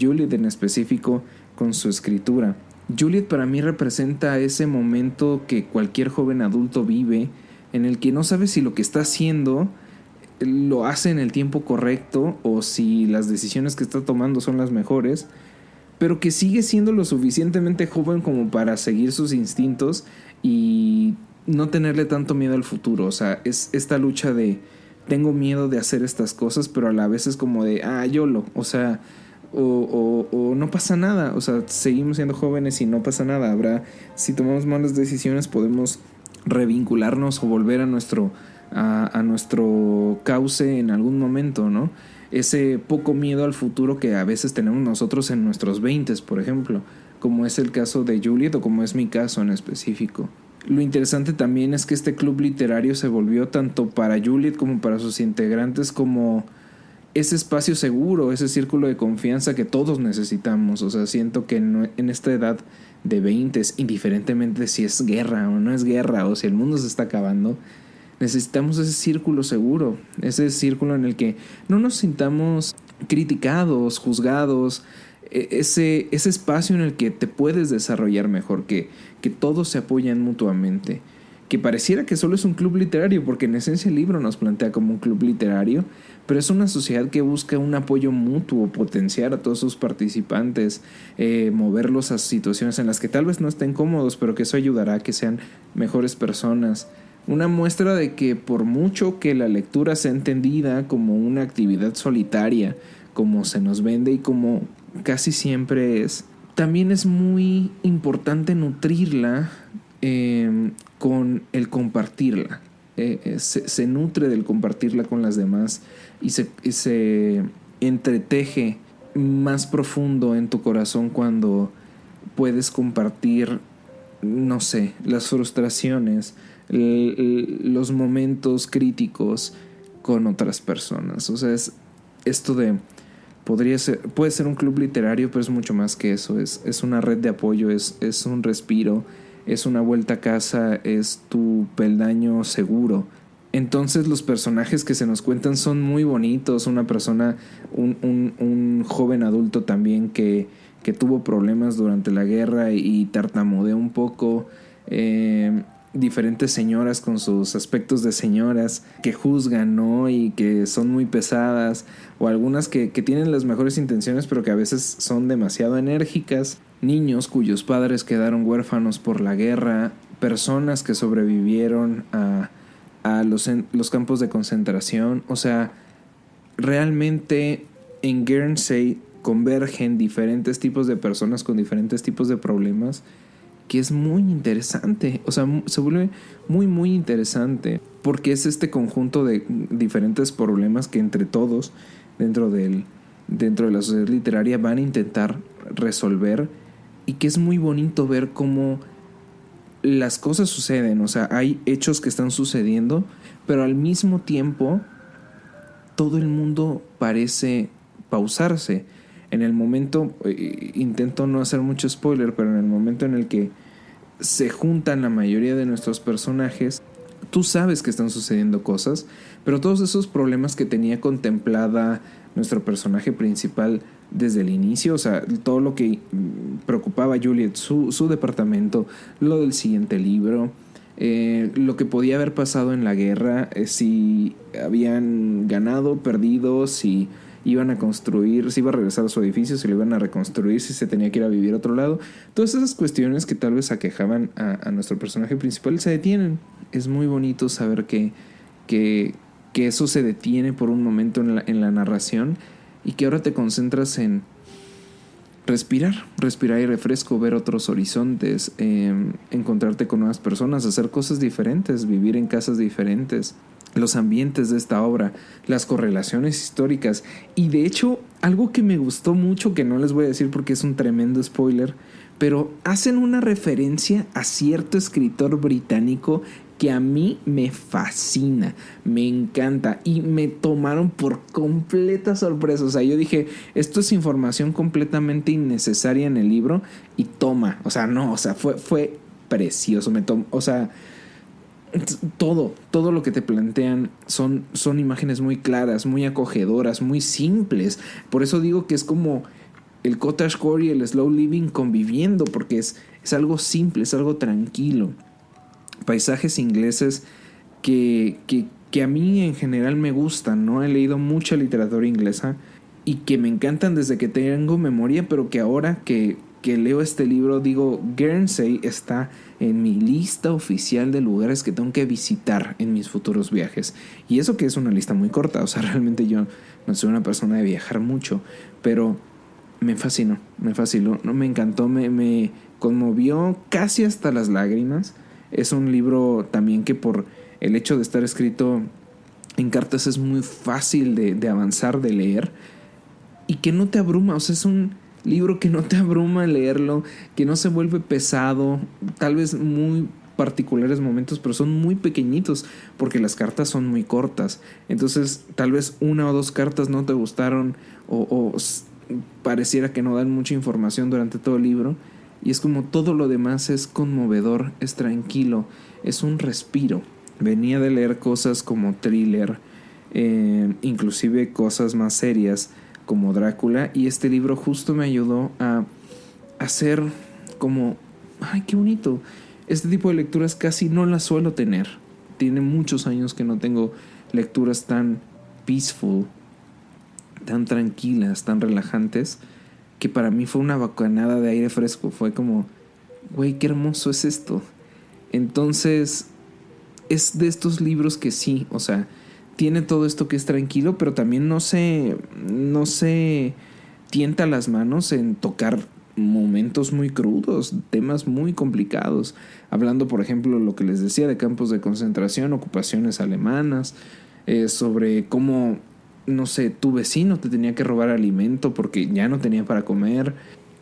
Juliet en específico con su escritura. Juliet para mí representa ese momento que cualquier joven adulto vive, en el que no sabe si lo que está haciendo lo hace en el tiempo correcto o si las decisiones que está tomando son las mejores, pero que sigue siendo lo suficientemente joven como para seguir sus instintos y no tenerle tanto miedo al futuro. O sea, es esta lucha de tengo miedo de hacer estas cosas, pero a la vez es como de YOLO, o sea, o no pasa nada, o sea, seguimos siendo jóvenes y no pasa nada. Si tomamos malas decisiones podemos revincularnos o volver a nuestro cauce en algún momento, ¿no? Ese poco miedo al futuro que a veces tenemos nosotros en nuestros 20s, por ejemplo, como es el caso de Juliet o como es mi caso en específico. Lo interesante también es que este club literario se volvió tanto para Juliet como para sus integrantes como ese espacio seguro, ese círculo de confianza que todos necesitamos. O sea, siento que en esta edad de 20s, indiferentemente si es guerra o no es guerra o si el mundo se está acabando, necesitamos ese círculo seguro, ese círculo en el que no nos sintamos criticados, juzgados, ese espacio en el que te puedes desarrollar mejor, que todos se apoyan mutuamente, que pareciera que solo es un club literario, porque en esencia el libro nos plantea como un club literario, pero es una sociedad que busca un apoyo mutuo, potenciar a todos sus participantes, moverlos a situaciones en las que tal vez no estén cómodos, pero que eso ayudará a que sean mejores personas. Una muestra de que por mucho que la lectura sea entendida como una actividad solitaria, como se nos vende y como casi siempre es, también es muy importante nutrirla con el compartirla. Se nutre del compartirla con las demás y se entreteje más profundo en tu corazón cuando puedes compartir, no sé, las frustraciones, los momentos críticos con otras personas. O sea, es esto de... puede ser un club literario, pero es mucho más que eso. Es una red de apoyo, es un respiro, es una vuelta a casa, es tu peldaño seguro. Entonces los personajes que se nos cuentan son muy bonitos. Una persona, un joven adulto también que tuvo problemas durante la guerra y tartamudeó un poco. Diferentes señoras con sus aspectos de señoras que juzgan, ¿no? Y que son muy pesadas, o algunas que tienen las mejores intenciones pero que a veces son demasiado enérgicas, niños cuyos padres quedaron huérfanos por la guerra, personas que sobrevivieron a los campos de concentración. O sea, realmente en Guernsey convergen diferentes tipos de personas con diferentes tipos de problemas, que es muy interesante. O sea, se vuelve muy muy interesante porque es este conjunto de diferentes problemas que entre todos dentro de la sociedad literaria van a intentar resolver, y que es muy bonito ver cómo las cosas suceden. O sea, hay hechos que están sucediendo, pero al mismo tiempo todo el mundo parece pausarse. En el momento, intento no hacer mucho spoiler, pero en el momento en el que se juntan la mayoría de nuestros personajes, tú sabes que están sucediendo cosas, pero todos esos problemas que tenía contemplada nuestro personaje principal desde el inicio, o sea, todo lo que preocupaba a Juliet, su departamento, lo del siguiente libro, lo que podía haber pasado en la guerra, si habían ganado, perdido, si iban a construir, si iba a regresar a su edificio, si lo iban a reconstruir, si se tenía que ir a vivir a otro lado. Todas esas cuestiones que tal vez aquejaban a nuestro personaje principal se detienen. Es muy bonito saber que eso se detiene por un momento en la narración, y que ahora te concentras en respirar y refresco, ver otros horizontes, encontrarte con nuevas personas, hacer cosas diferentes, vivir en casas diferentes, los ambientes de esta obra, las correlaciones históricas. Y de hecho, algo que me gustó mucho, que no les voy a decir porque es un tremendo spoiler, pero hacen una referencia a cierto escritor británico que a mí me fascina, me encanta, y me tomaron por completa sorpresa. O sea, yo dije, esto es información completamente innecesaria en el libro, y toma, o sea, no, o sea, fue precioso. O sea, todo lo que te plantean son imágenes muy claras, muy acogedoras, muy simples. Por eso digo que es como el cottagecore y el slow living conviviendo, porque es algo simple, es algo tranquilo. Paisajes ingleses que a mí en general me gustan, ¿no? He leído mucha literatura inglesa y que me encantan desde que tengo memoria, pero que ahora que leo este libro digo, Guernsey está en mi lista oficial de lugares que tengo que visitar en mis futuros viajes. Y eso que es una lista muy corta, o sea, realmente yo no soy una persona de viajar mucho, pero me fascinó, no, me encantó, me conmovió casi hasta las lágrimas. Es un libro también que por el hecho de estar escrito en cartas es muy fácil de avanzar, de leer, y que no te abruma. O sea, es un libro que no te abruma leerlo, que no se vuelve pesado, tal vez muy particulares momentos, pero son muy pequeñitos porque las cartas son muy cortas. Entonces tal vez una o dos cartas no te gustaron, o pareciera que no dan mucha información durante todo el libro, y es como todo lo demás es conmovedor, es tranquilo, es un respiro. Venía de leer cosas como thriller, inclusive cosas más serias como Drácula, y este libro justo me ayudó a hacer como, ay, qué bonito. Este tipo de lecturas casi no las suelo tener. Tiene muchos años que no tengo lecturas tan peaceful, tan tranquilas, tan relajantes, que para mí fue una bocanada de aire fresco. Fue como, güey, qué hermoso es esto. Entonces, es de estos libros que sí, o sea, tiene todo esto que es tranquilo, pero también no se tienta las manos en tocar momentos muy crudos, temas muy complicados. Hablando, por ejemplo, lo que les decía de campos de concentración, ocupaciones alemanas, sobre cómo, no sé, tu vecino te tenía que robar alimento porque ya no tenía para comer.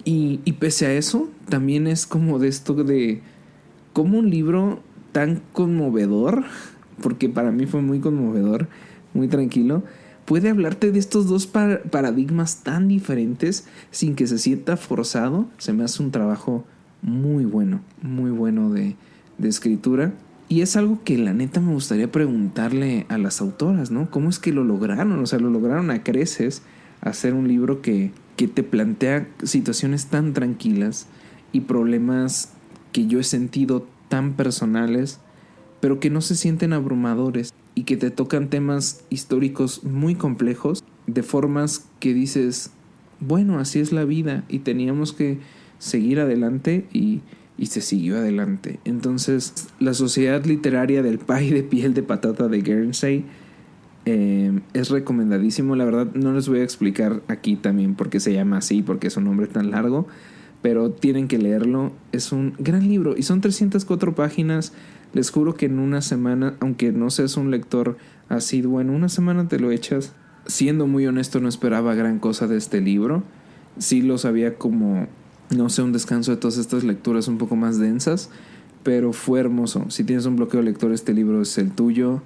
Y pese a eso, también es como de esto de cómo un libro tan conmovedor, porque para mí fue muy conmovedor, muy tranquilo, puede hablarte de estos dos paradigmas tan diferentes sin que se sienta forzado. Se me hace un trabajo muy bueno de escritura. Y es algo que la neta me gustaría preguntarle a las autoras, ¿no? ¿Cómo es que lo lograron? O sea, lo lograron a creces hacer un libro que te plantea situaciones tan tranquilas y problemas que yo he sentido tan personales, pero que no se sienten abrumadores y que te tocan temas históricos muy complejos de formas que dices, bueno, así es la vida y teníamos que seguir adelante y se siguió adelante. Entonces, la Sociedad Literaria del Pay de Piel de Patata de Guernsey es recomendadísimo. La verdad no les voy a explicar aquí también por qué se llama así, porque es un nombre tan largo, pero tienen que leerlo. Es un gran libro y son 304 páginas. Les juro que en una semana, aunque no seas un lector asiduo, en una semana te lo echas. Siendo muy honesto, no esperaba gran cosa de este libro. Sí lo sabía como, no sé, un descanso de todas estas lecturas un poco más densas, pero fue hermoso. Si tienes un bloqueo de lector, este libro es el tuyo.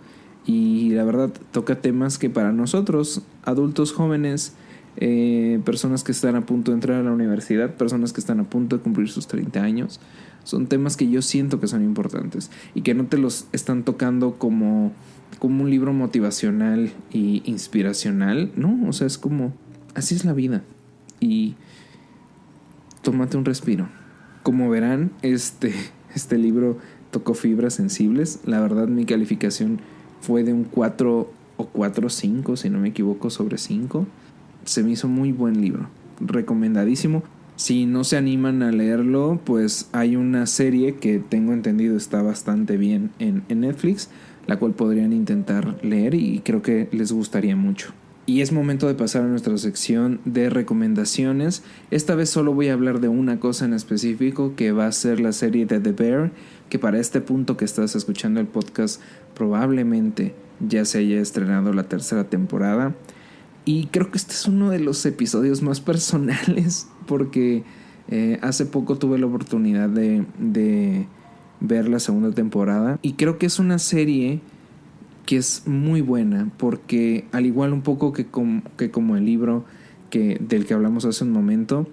Y la verdad toca temas que para nosotros, adultos jóvenes, personas que están a punto de entrar a la universidad, personas que están a punto de cumplir sus 30 años, son temas que yo siento que son importantes y que no te los están tocando como un libro motivacional e inspiracional, ¿no? O sea, es como, así es la vida y tómate un respiro. Como verán, este libro tocó fibras sensibles. La verdad, mi calificación fue de un 4 o 4.5, si no me equivoco, sobre 5. Se me hizo muy buen libro, recomendadísimo. Si no se animan a leerlo, pues hay una serie que tengo entendido está bastante bien en Netflix, la cual podrían intentar leer y creo que les gustaría mucho. Y es momento de pasar a nuestra sección de recomendaciones. Esta vez solo voy a hablar de una cosa en específico, que va a ser la serie de The Bear, que para este punto que estás escuchando el podcast probablemente ya se haya estrenado la 3ª temporada. Y creo que este es uno de los episodios más personales porque hace poco tuve la oportunidad de ver la 2ª temporada y creo que es una serie que es muy buena porque al igual un poco que como el libro del que hablamos hace un momento,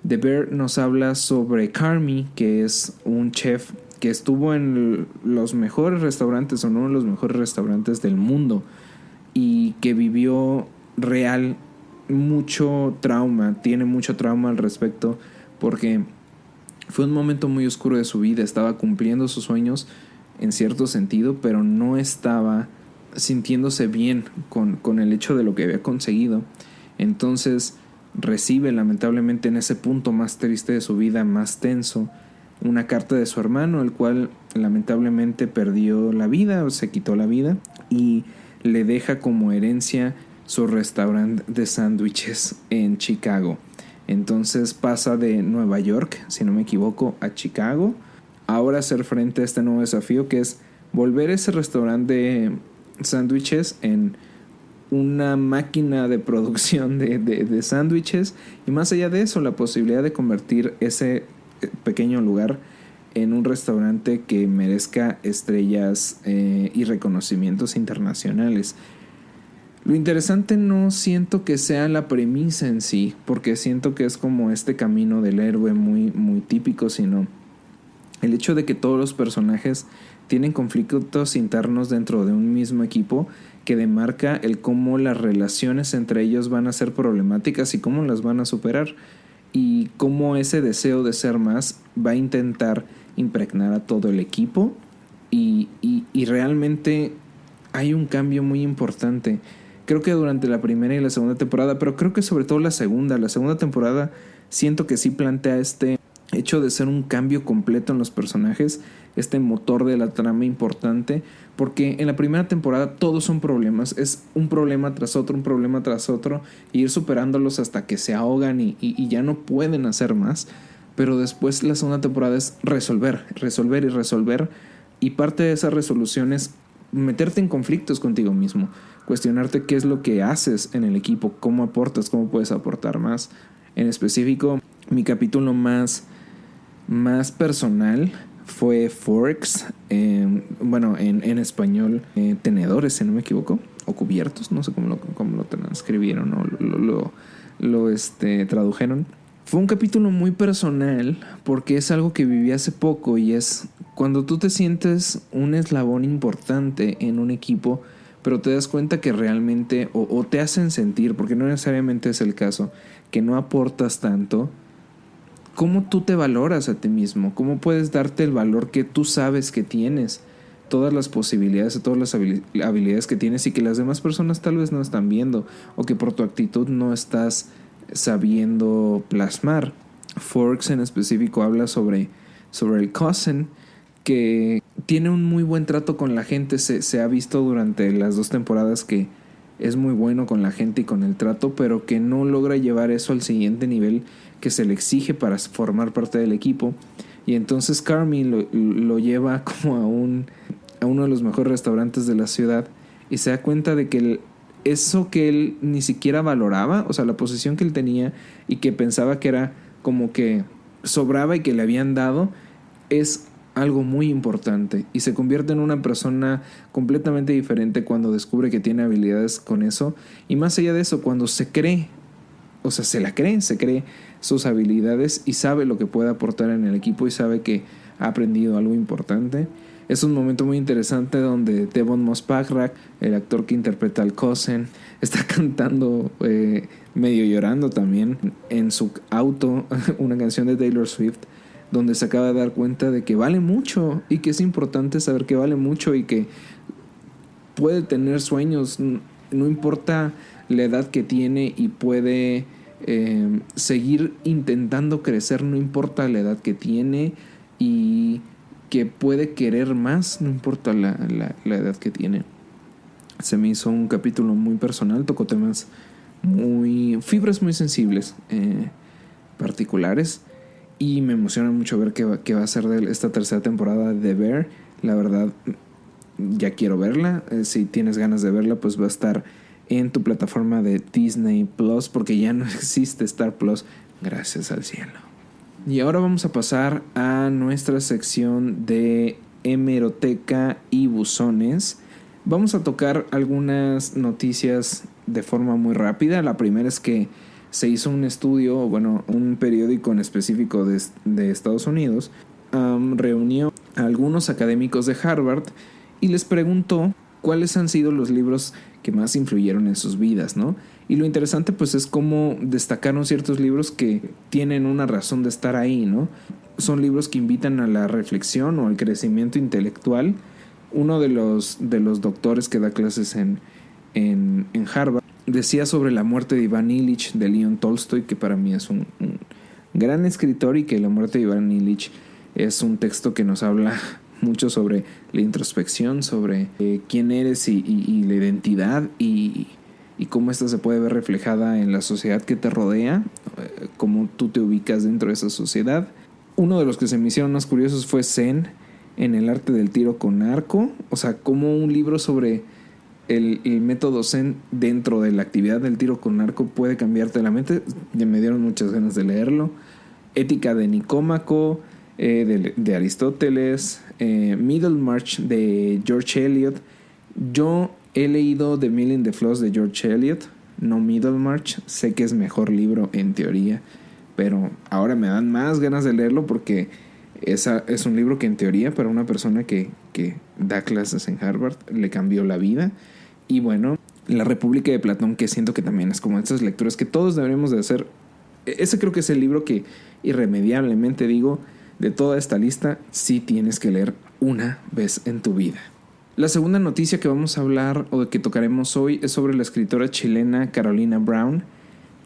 The Bear nos habla sobre Carmy, que es un chef que estuvo en los mejores restaurantes o uno de los mejores restaurantes del mundo y que vivió real mucho trauma, tiene mucho trauma al respecto porque fue un momento muy oscuro de su vida. Estaba cumpliendo sus sueños en cierto sentido, pero no estaba sintiéndose bien con el hecho de lo que había conseguido. Entonces recibe lamentablemente en ese punto más triste de su vida, más tenso, una carta de su hermano, el cual lamentablemente perdió la vida o se quitó la vida y le deja como herencia su restaurante de sándwiches en Chicago. Entonces pasa de Nueva York, si no me equivoco, a Chicago. Ahora hacer frente a este nuevo desafío, que es volver ese restaurante de sándwiches en una máquina de producción de sándwiches. Y más allá de eso, la posibilidad de convertir ese pequeño lugar en un restaurante que merezca estrellas y reconocimientos internacionales. Lo interesante no siento que sea la premisa en sí, porque siento que es como este camino del héroe muy, muy típico, sino el hecho de que todos los personajes tienen conflictos internos dentro de un mismo equipo que demarca el cómo las relaciones entre ellos van a ser problemáticas y cómo las van a superar, y cómo ese deseo de ser más va a intentar impregnar a todo el equipo y realmente hay un cambio muy importante. Creo que durante la 1ª y la 2ª temporada, pero creo que sobre todo la 2ª temporada, siento que sí plantea este hecho de ser un cambio completo en los personajes, este motor de la trama importante, porque en la 1ª temporada todos son problemas, es un problema tras otro, un problema tras otro, e ir superándolos hasta que se ahogan y ya no pueden hacer más. Pero después la 2ª temporada es resolver, y parte de esa resolución es meterte en conflictos contigo mismo, cuestionarte qué es lo que haces en el equipo, cómo aportas, cómo puedes aportar más. En específico, mi capítulo más personal fue Forks, bueno, en español, tenedores, si no me equivoco, o cubiertos, no sé cómo lo transcribieron o lo tradujeron. Fue un capítulo muy personal porque es algo que viví hace poco y es cuando tú te sientes un eslabón importante en un equipo, pero te das cuenta que realmente, o te hacen sentir, porque no necesariamente es el caso, que no aportas tanto. ¿Cómo tú te valoras a ti mismo? ¿Cómo puedes darte el valor que tú sabes que tienes? Todas las posibilidades, todas las habilidades que tienes y que las demás personas tal vez no están viendo, o que por tu actitud no estás sabiendo plasmar. Forks en específico habla sobre el cousin, que tiene un muy buen trato con la gente. Se ha visto durante las 2 temporadas que es muy bueno con la gente y con el trato, pero que no logra llevar eso al siguiente nivel que se le exige para formar parte del equipo. Y entonces Carmy lo lleva como a uno de los mejores restaurantes de la ciudad y se da cuenta de que eso que él ni siquiera valoraba, o sea, la posición que él tenía y que pensaba que era como que sobraba y que le habían dado, es algo muy importante, y se convierte en una persona completamente diferente cuando descubre que tiene habilidades con eso. Y más allá de eso, cuando se cree, o sea, se cree sus habilidades y sabe lo que puede aportar en el equipo y sabe que ha aprendido algo importante. Es un momento muy interesante donde Devon Moss-Bachrach, el actor que interpreta al cousin, está cantando, medio llorando también, en su auto, una canción de Taylor Swift, donde se acaba de dar cuenta de que vale mucho y que es importante saber que vale mucho y que puede tener sueños, no importa la edad que tiene, y puede seguir intentando crecer, no importa la edad que tiene, y que puede querer más, no importa la edad que tiene. Se me hizo un capítulo muy personal, tocó temas fibras muy sensibles, particulares. Y me emociona mucho ver qué va a ser de esta tercera temporada de Bear. La verdad, ya quiero verla. Si tienes ganas de verla, pues va a estar en tu plataforma de Disney Plus, porque ya no existe Star Plus, gracias al cielo. Y ahora vamos a pasar a nuestra sección de hemeroteca y buzones. Vamos a tocar algunas noticias de forma muy rápida. La primera es que se hizo un estudio, bueno, un periódico en específico de Estados Unidos, reunió a algunos académicos de Harvard y les preguntó cuáles han sido los libros que más influyeron en sus vidas, ¿no? Y lo interesante pues es cómo destacaron ciertos libros que tienen una razón de estar ahí, ¿no? Son libros que invitan a la reflexión o al crecimiento intelectual. Uno de los doctores que da clases en Harvard decía sobre la muerte de Iván Ilich de León Tolstoy, que para mí es un gran escritor, y que la muerte de Iván Ilich es un texto que nos habla mucho sobre la introspección, sobre quién eres y la identidad, y cómo esta se puede ver reflejada en la sociedad que te rodea, cómo tú te ubicas dentro de esa sociedad. Uno de los que se me hicieron más curiosos fue Zen en el arte del tiro con arco, o sea, como un libro sobre el método Zen dentro de la actividad del tiro con arco puede cambiarte la mente. Ya me dieron muchas ganas de leerlo. Ética de Nicómaco, de Aristóteles, Middlemarch de George Eliot. Yo he leído The Mill in the Floss de George Eliot, no Middlemarch. Sé que es mejor libro en teoría, pero ahora me dan más ganas de leerlo porque es un libro que en teoría para una persona que da clases en Harvard le cambió la vida. Y bueno, La República de Platón, que siento que también es como estas lecturas que todos deberíamos de hacer. Ese creo que es el libro que irremediablemente digo, de toda esta lista, sí tienes que leer una vez en tu vida. La segunda noticia que vamos a hablar o que tocaremos hoy es sobre la escritora chilena Carolina Brown,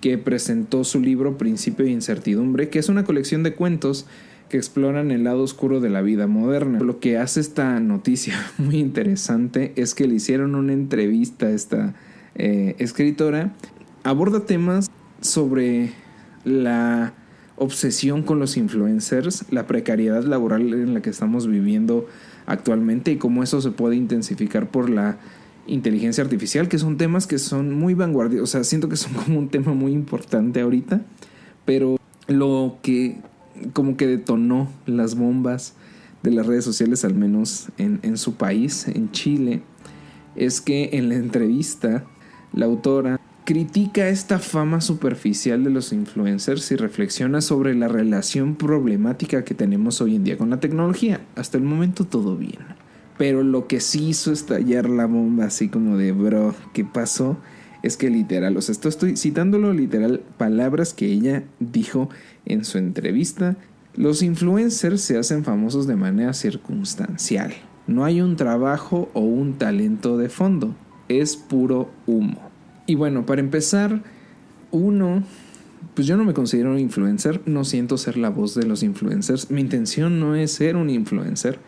que presentó su libro Principio de Incertidumbre, que es una colección de cuentos que exploran el lado oscuro de la vida moderna. Lo que hace esta noticia muy interesante es que le hicieron una entrevista a esta escritora. Aborda temas sobre la obsesión con los influencers, la precariedad laboral en la que estamos viviendo actualmente y cómo eso se puede intensificar por la inteligencia artificial, que son temas que son muy vanguardiosos. O sea, siento que son como un tema muy importante ahorita, pero lo que como que detonó las bombas de las redes sociales, al menos en su país, en Chile, es que en la entrevista la autora critica esta fama superficial de los influencers y reflexiona sobre la relación problemática que tenemos hoy en día con la tecnología. Hasta el momento todo bien. Pero lo que sí hizo estallar la bomba, así como de bro, ¿qué pasó? Es que literal, o sea, estoy citándolo literal, palabras que ella dijo en su entrevista. Los influencers se hacen famosos de manera circunstancial. No hay un trabajo o un talento de fondo. Es puro humo. Y bueno, para empezar, pues yo no me considero un influencer. No siento ser la voz de los influencers. Mi intención no es ser un influencer.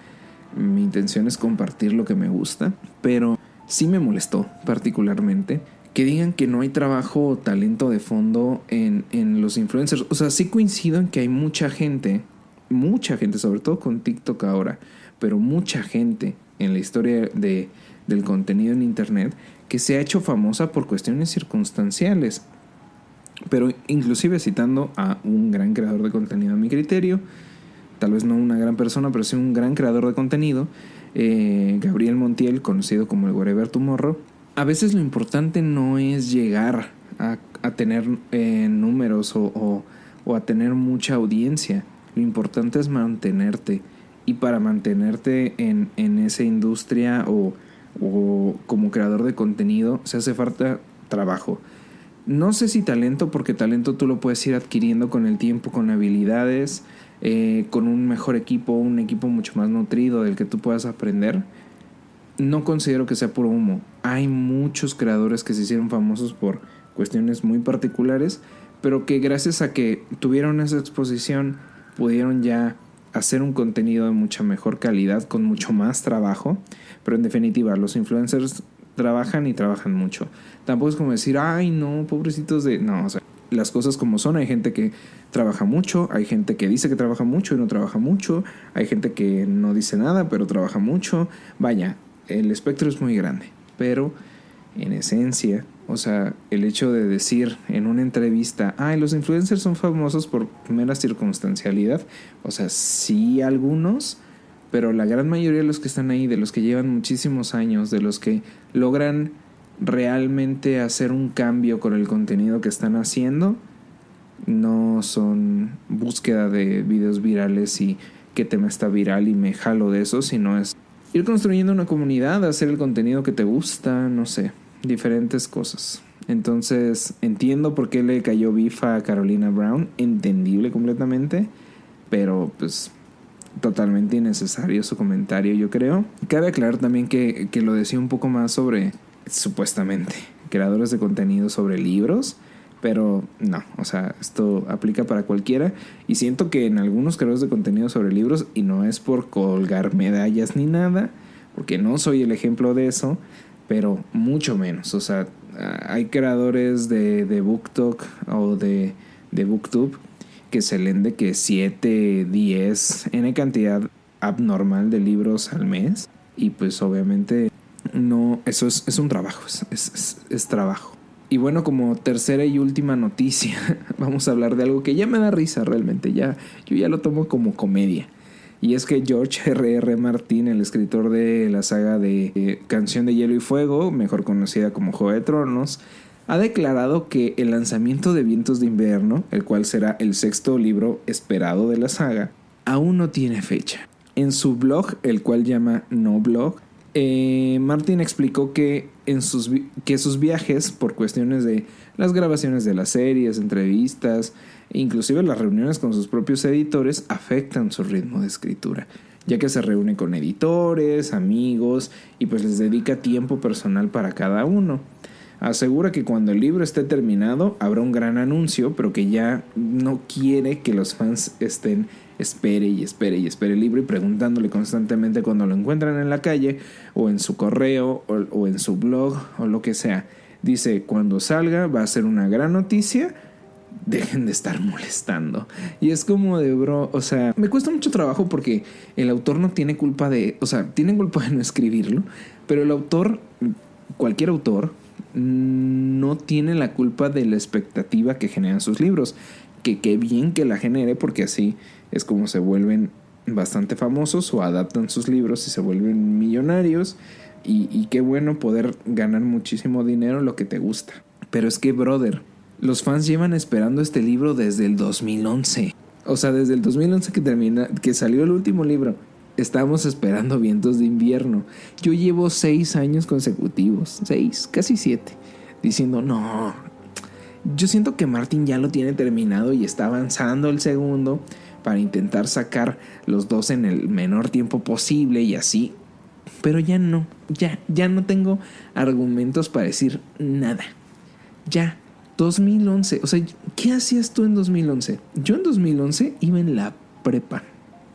Mi intención es compartir lo que me gusta. Pero sí me molestó particularmente que digan que no hay trabajo o talento de fondo en los influencers. O sea, sí coincido en que hay mucha gente, sobre todo con TikTok ahora, pero mucha gente en la historia del contenido en internet que se ha hecho famosa por cuestiones circunstanciales. Pero inclusive citando a un gran creador de contenido a mi criterio, tal vez no una gran persona, pero sí un gran creador de contenido, Gabriel Montiel, conocido como el Wherever Tomorrow. A veces lo importante no es llegar a tener números o a tener mucha audiencia. Lo importante es mantenerte. Y para mantenerte en esa industria o como creador de contenido se hace falta trabajo. No sé si talento, porque talento tú lo puedes ir adquiriendo con el tiempo, con habilidades, con un mejor equipo, un equipo mucho más nutrido del que tú puedas aprender. No considero que sea puro humo. Hay muchos creadores que se hicieron famosos por cuestiones muy particulares, pero que gracias a que tuvieron esa exposición pudieron ya hacer un contenido de mucha mejor calidad, con mucho más trabajo. Pero en definitiva, los influencers trabajan y trabajan mucho. Tampoco es como decir, ay no, pobrecitos de... No, o sea, las cosas como son. Hay gente que trabaja mucho, hay gente que dice que trabaja mucho y no trabaja mucho, hay gente que no dice nada pero trabaja mucho. Vaya, el espectro es muy grande, pero en esencia, o sea, el hecho de decir en una entrevista, los influencers son famosos por mera circunstancialidad, o sea, sí algunos, pero la gran mayoría de los que están ahí, de los que llevan muchísimos años, de los que logran realmente hacer un cambio con el contenido que están haciendo, no son búsqueda de videos virales y qué tema está viral y me jalo de eso, sino es ir construyendo una comunidad, hacer el contenido que te gusta, no sé, diferentes cosas. Entonces entiendo por qué le cayó bifa a Carolina Brown, entendible completamente, pero pues totalmente innecesario su comentario, yo creo. Cabe aclarar también que lo decía un poco más sobre, supuestamente, creadores de contenido sobre libros, pero no, o sea, esto aplica para cualquiera. Y siento que en algunos creadores de contenido sobre libros, y no es por colgar medallas ni nada, porque no soy el ejemplo de eso, pero mucho menos. O sea, hay creadores de BookTok o de BookTube que se leen de que 7, 10, N cantidad abnormal de libros al mes. Y pues obviamente no, eso es un trabajo, es trabajo. Y bueno, como tercera y última noticia, vamos a hablar de algo que ya me da risa realmente. Yo ya lo tomo como comedia. Y es que George R.R. Martin, el escritor de la saga de Canción de Hielo y Fuego, mejor conocida como Juego de Tronos, ha declarado que el lanzamiento de Vientos de Invierno, el cual será el 6º libro esperado de la saga, aún no tiene fecha. En su blog, el cual llama No Blog, Martin explicó que sus viajes, por cuestiones de las grabaciones de las series, entrevistas e inclusive las reuniones con sus propios editores, afectan su ritmo de escritura, ya que se reúne con editores, amigos y pues les dedica tiempo personal para cada uno. Asegura que cuando el libro esté terminado habrá un gran anuncio, pero que ya no quiere que los fans estén espere el libro y preguntándole constantemente cuando lo encuentran en la calle o en su correo o en su blog o lo que sea. Dice, cuando salga va a ser una gran noticia, dejen de estar molestando. Y es como de bro, o sea, me cuesta mucho trabajo porque el autor no tiene culpa tiene culpa de no escribirlo, pero el autor, cualquier autor, no tiene la culpa de la expectativa que generan sus libros. Que qué bien que la genere, porque así es como se vuelven bastante famosos o adaptan sus libros y se vuelven millonarios. Y qué bueno poder ganar muchísimo dinero en lo que te gusta. Pero es que, brother, los fans llevan esperando este libro desde el 2011. O sea, desde el 2011 que salió el último libro. Estábamos esperando Vientos de Invierno. Yo llevo 6 años consecutivos, 6, casi 7, diciendo no. Yo siento que Martin ya lo tiene terminado y está avanzando el segundo para intentar sacar los dos en el menor tiempo posible y así. Pero ya no tengo argumentos para decir nada. Ya, 2011, o sea, ¿qué hacías tú en 2011? Yo en 2011 iba en la prepa.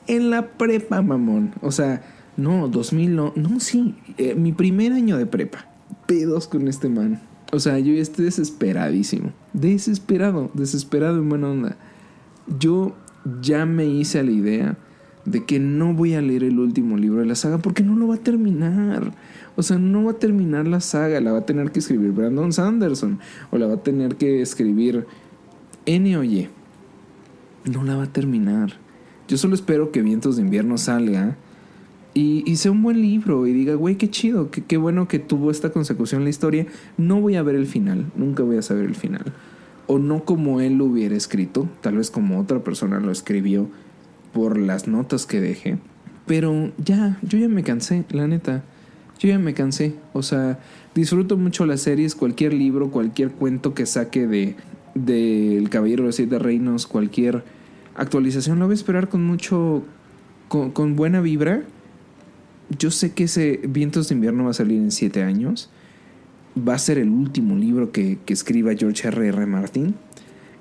En la prepa, mamón. O sea, no, 2000 no, sí, mi primer año de prepa. Pedos con este man. O sea, yo ya estoy desesperadísimo. Desesperado en buena onda. Yo ya me hice a la idea de que no voy a leer el último libro de la saga porque no lo va a terminar. O sea, no va a terminar la saga. La va a tener que escribir Brandon Sanderson o la va a tener que escribir N o Y. No la va a terminar. Yo solo espero que Vientos de Invierno salga y sea un buen libro y diga, güey, qué chido, qué bueno que tuvo esta consecución la historia. No voy a ver el final, nunca voy a saber el final. O no como él lo hubiera escrito, tal vez como otra persona lo escribió por las notas que dejé. Pero yo ya me cansé, la neta. Yo ya me cansé. O sea, disfruto mucho las series, cualquier libro, cualquier cuento que saque de El Caballero de los 7 Reinos, cualquier actualización la voy a esperar con mucho, con buena vibra. Yo sé que ese Vientos de Invierno va a salir en 7 años. Va a ser el último libro que escriba George R.R. Martin.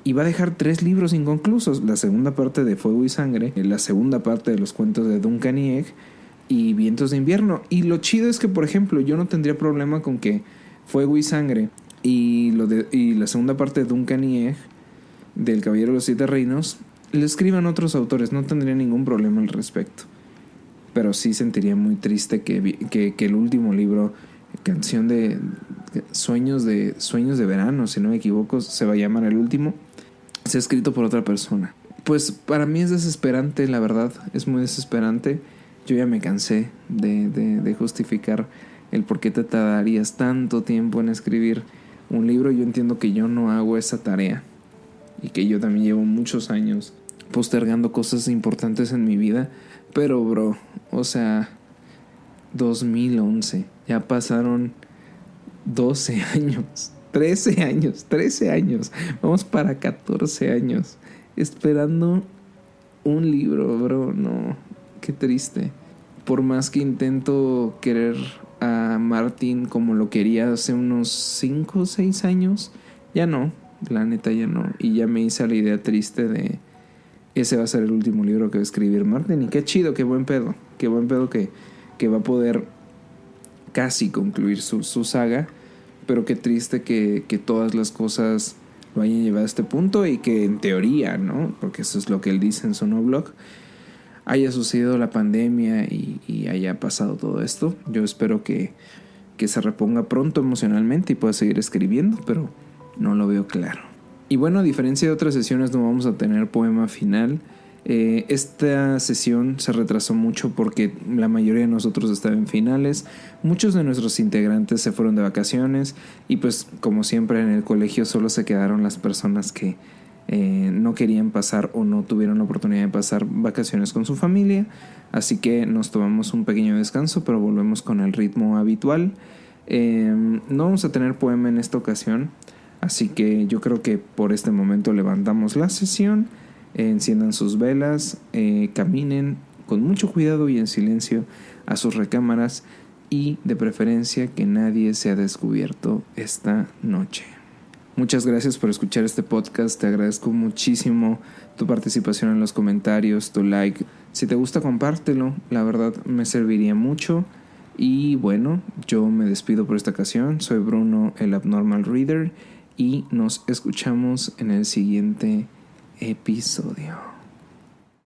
Y va a dejar 3 libros inconclusos. La segunda parte de Fuego y Sangre, la segunda parte de los cuentos de Duncan y Egg y Vientos de Invierno. Y lo chido es que, por ejemplo, yo no tendría problema con que Fuego y Sangre y la segunda parte de Duncan y Egg del Caballero de los 7 Reinos lo escriban otros autores. No tendría ningún problema al respecto. Pero sí sentiría muy triste que el último libro, Canción de Sueños de Verano, si no me equivoco, se va a llamar el último, sea escrito por otra persona. Pues para mí es desesperante, la verdad, es muy desesperante. Yo ya me cansé de justificar el por qué te tardarías tanto tiempo en escribir un libro. Yo entiendo que yo no hago esa tarea y que yo también llevo muchos años postergando cosas importantes en mi vida. Pero bro, o sea, 2011, ya pasaron 12 años, 13 años, vamos para 14 años esperando un libro, bro. No, qué triste. Por más que intento querer a Martin como lo quería hace unos 5 o 6 años, ya no, la neta ya no. Y ya me hice la idea triste de ese va a ser el último libro que va a escribir Martin. Y qué chido, qué buen pedo que va a poder casi concluir su saga. Pero qué triste que todas las cosas lo hayan llevado a este punto y que en teoría, ¿no? Porque eso es lo que él dice en su no blog, haya sucedido la pandemia y haya pasado todo esto. Yo espero que se reponga pronto emocionalmente y pueda seguir escribiendo, pero no lo veo claro. Y bueno, a diferencia de otras sesiones no vamos a tener poema final. Esta sesión se retrasó mucho porque la mayoría de nosotros estaba en finales. Muchos de nuestros integrantes se fueron de vacaciones y pues como siempre en el colegio solo se quedaron las personas que no querían pasar o no tuvieron la oportunidad de pasar vacaciones con su familia. Así que nos tomamos un pequeño descanso, pero volvemos con el ritmo habitual. No vamos a tener poema en esta ocasión, así que yo creo que por este momento levantamos la sesión. Enciendan sus velas, caminen con mucho cuidado y en silencio a sus recámaras y de preferencia que nadie sea descubierto esta noche. Muchas gracias por escuchar este podcast, te agradezco muchísimo tu participación en los comentarios, tu like. Si te gusta, compártelo, la verdad me serviría mucho. Y bueno, yo me despido por esta ocasión, soy Bruno, el Abnormal Reader, y nos escuchamos en el siguiente episodio.